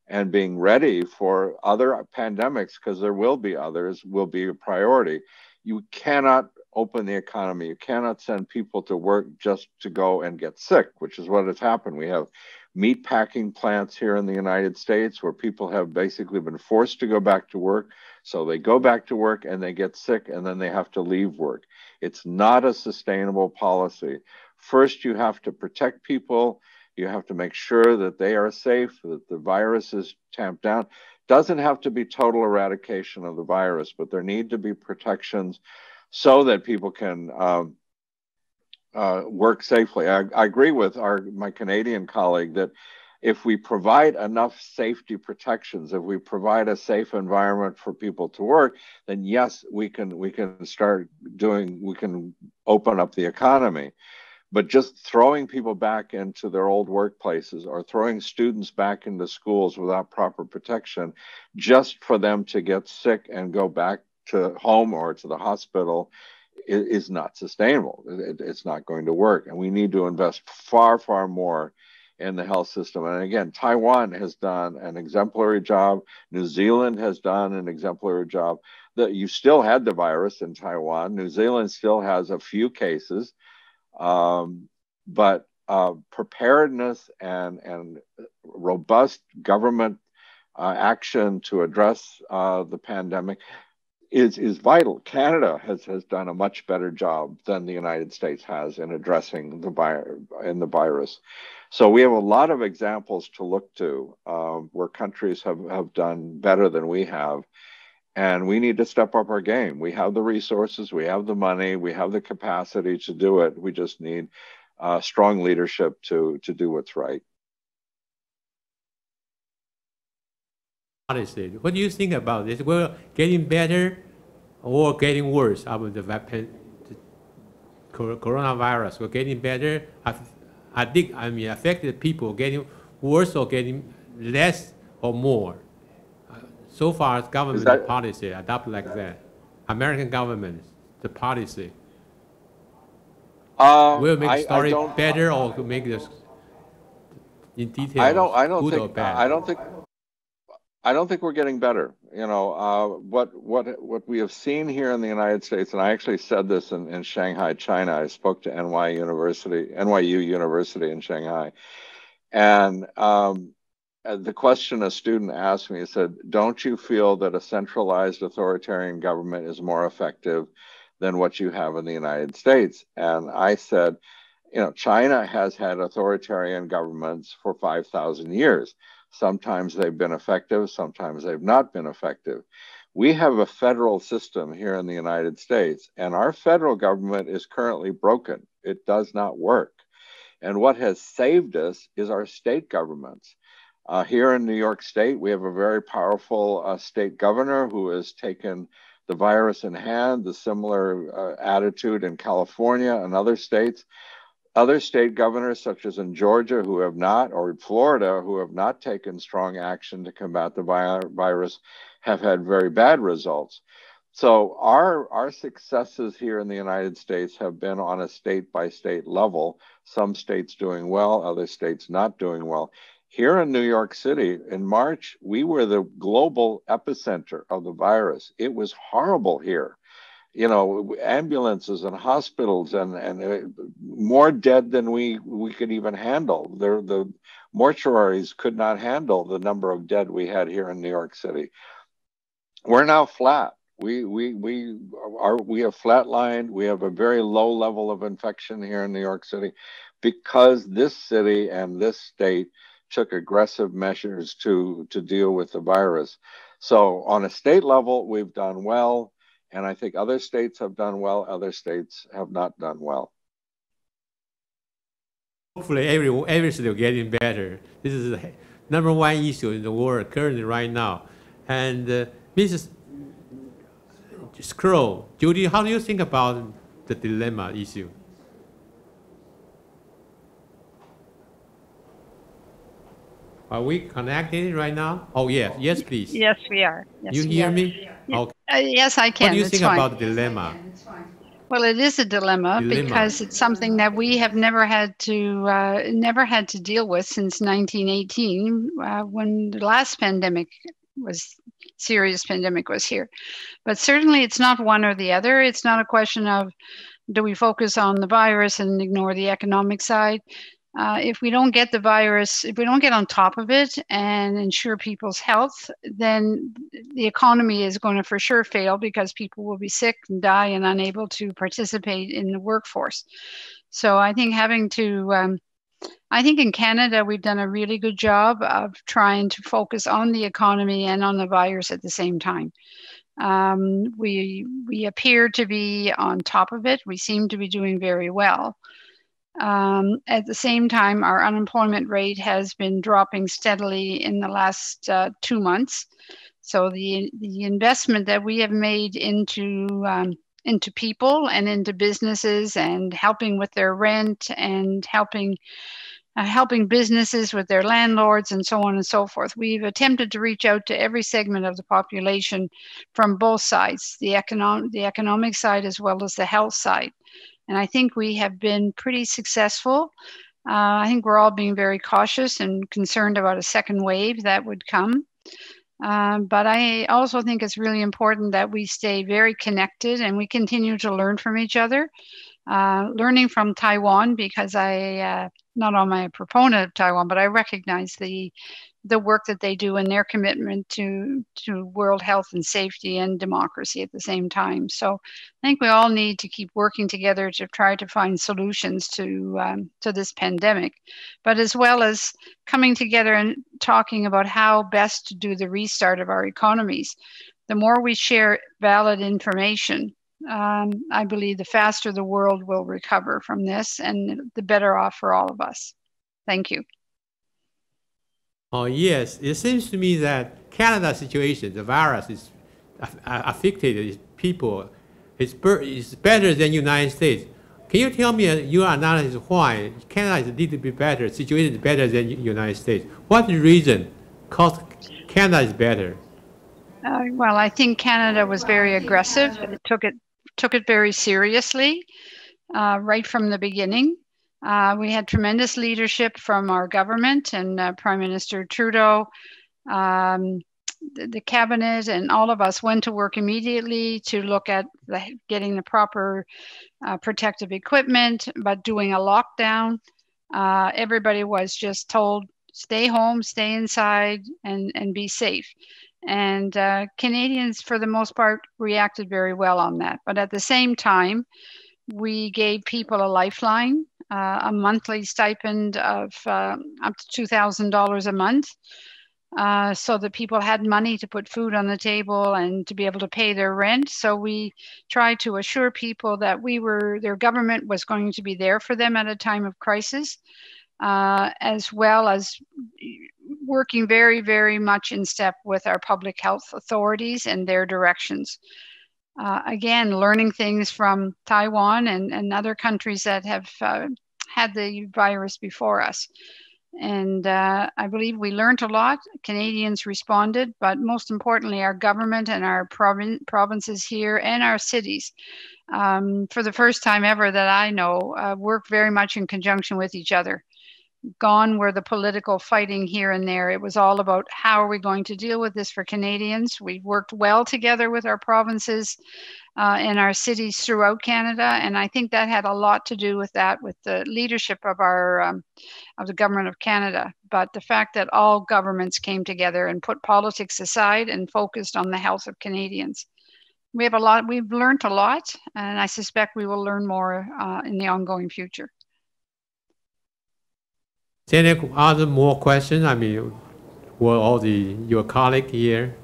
and being ready for other pandemics, because there will be others, will be a priority. You cannot open the economy. You cannot send people to work just to go and get sick, which is what has happened. We have meat packing plants here in the United States where people have basically been forced to go back to work. So they go back to work and they get sick and then they have to leave work. It's not a sustainable policy. First, you have to protect people. You have to make sure that they are safe, that the virus is tamped down. Doesn't have to be total eradication of the virus, but there need to be protections so that people can work safely. I agree with my Canadian colleague that if we provide enough safety protections, if we provide a safe environment for people to work, then yes, we can open up the economy. But just throwing people back into their old workplaces or throwing students back into schools without proper protection, just for them to get sick and go back to home or to the hospital, is not sustainable. It's not going to work. And we need to invest far, far more in the health system. And again, Taiwan has done an exemplary job. New Zealand has done an exemplary job. You still had the virus in Taiwan. New Zealand still has a few cases, but preparedness and robust government action to address the pandemic is vital. Canada has done a much better job than the United States has in addressing the virus. So we have a lot of examples to look to where countries have done better than we have. And we need to step up our game. We have the resources, we have the money, we have the capacity to do it. We just need strong leadership to do what's right. What do you think about this? We're getting better or getting worse after the coronavirus? We're getting better. Affected people getting worse or getting less or more. So far, government policy adopted like that. American government, the policy. Will make the story better or to make this in detail good or bad? I don't think we're getting better. You know, what we have seen here in the United States, and I actually said this in Shanghai, China. I spoke to NYU University in Shanghai, and the question a student asked me, he said, "Don't you feel that a centralized authoritarian government is more effective than what you have in the United States?" And I said, you know, China has had authoritarian governments for 5,000 years. Sometimes they've been effective, sometimes they've not been effective. We have a federal system here in the United States, and our federal government is currently broken. It does not work. And what has saved us is our state governments. Here in New York State, we have a very powerful state governor who has taken the virus in hand, the similar attitude in California and other states. Other state governors, such as in Georgia, who have not, or Florida, who have not taken strong action to combat the virus, have had very bad results. So our successes here in the United States have been on a state-by-state level, some states doing well, other states not doing well. Here in New York City, in March, we were the global epicenter of the virus. It was horrible here. You know, ambulances and hospitals and more dead than we could even handle. The mortuaries could not handle the number of dead we had here in New York City. We're now flat. We have flatlined. We have a very low level of infection here in New York City because this city and this state took aggressive measures to deal with the virus. So on a state level, we've done well. And I think other states have done well, other states have not done well. Hopefully everything is getting better. This is the #1 issue in the world currently right now. And Mrs. Scroll, Judy, how do you think about the dilemma issue? Are we connected right now? Oh, yes. Yes, please. Yes, we are. Yes, you hear me? Okay. Yes, I can. What do you think about the dilemma? Well, it is a dilemma because it's something that we have never had to deal with since 1918, when the last serious pandemic was here. But certainly it's not one or the other. It's not a question of, do we focus on the virus and ignore the economic side? If we don't get the virus, if we don't get on top of it and ensure people's health, then the economy is going to for sure fail because people will be sick and die and unable to participate in the workforce. So I think I think in Canada, we've done a really good job of trying to focus on the economy and on the virus at the same time. We appear to be on top of it. We seem to be doing very well. At the same time, our unemployment rate has been dropping steadily in the last 2 months. So the investment that we have made into people and into businesses and helping with their rent and helping helping businesses with their landlords, and so on and so forth. We've attempted to reach out to every segment of the population from both sides, the economic side as well as the health side. And I think we have been pretty successful. I think we're all being very cautious and concerned about a second wave that would come. But I also think it's really important that we stay very connected and we continue to learn from each other. Learning from Taiwan, because not only a proponent of Taiwan, but I recognize the work that they do and their commitment to world health and safety and democracy at the same time. So I think we all need to keep working together to try to find solutions to this pandemic, but as well as coming together and talking about how best to do the restart of our economies. The more we share valid information, I believe the faster the world will recover from this and the better off for all of us. Thank you. Oh, yes. It seems to me that Canada's situation, the virus is affected people, is better than United States. Can you tell me your analysis why Canada is a little bit better, situation is better than United States? What's the reason because Canada is better? Well, I think Canada was very aggressive. It took it very seriously right from the beginning. We had tremendous leadership from our government and Prime Minister Trudeau. The cabinet and all of us went to work immediately to look at getting the proper protective equipment, but doing a lockdown. Everybody was just told, stay home, stay inside, and be safe. And Canadians, for the most part, reacted very well on that. But at the same time, we gave people a lifeline, a monthly stipend of up to $2,000 a month, so that people had money to put food on the table and to be able to pay their rent. So we tried to assure people that their government was going to be there for them at a time of crisis, as well as working very, very much in step with our public health authorities and their directions. Again, learning things from Taiwan and other countries that have had the virus before us. And I believe we learned a lot. Canadians responded, but most importantly, our government and our provinces here and our cities, for the first time ever that I know, work very much in conjunction with each other. Gone were the political fighting here and there. It was all about how are we going to deal with this for Canadians. We worked well together with our provinces and our cities throughout Canada, and I think that had a lot to do with that, with the leadership of the government of Canada. But the fact that all governments came together and put politics aside and focused on the health of Canadians. We've learned a lot, and I suspect we will learn more in the ongoing future. Any other more questions? I mean, were all your colleagues here?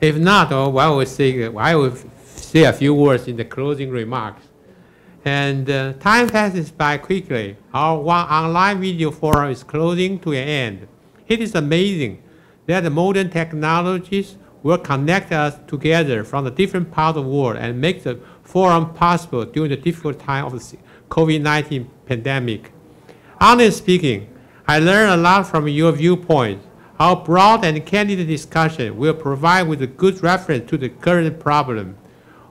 If not, I will say a few words in the closing remarks. And time passes by quickly. Our online video forum is closing to an end. It is amazing that the modern technologies will connect us together from the different parts of the world and make the forum possible during the difficult time of the COVID-19 pandemic. Honestly speaking, I learned a lot from your viewpoints. Our broad and candid discussion will provide with a good reference to the current problem.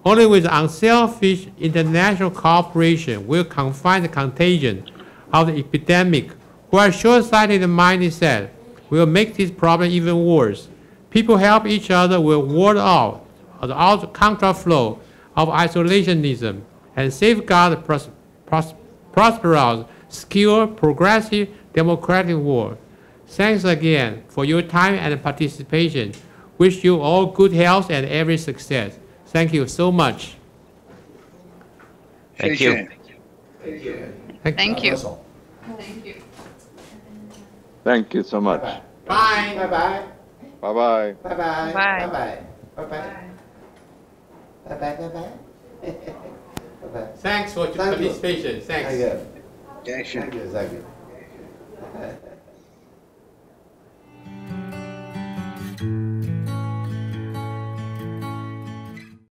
Only with unselfish international cooperation will confine the contagion of the epidemic, while short-sighted mindset will make this problem even worse. People help each other will ward off the counterflow of isolationism and safeguard the prosperous, secure, progressive, democratic world. Thanks again for your time and participation. Wish you all good health and every success. Thank you so much. Thank you. Thank you. Thank you. Thank you so much. Bye. Bye-bye. Bye-bye. Bye-bye. Bye. Bye-bye. Bye-bye. Bye-bye. Bye-bye. Thanks for your participation. Thanks. Thank you. Thank you.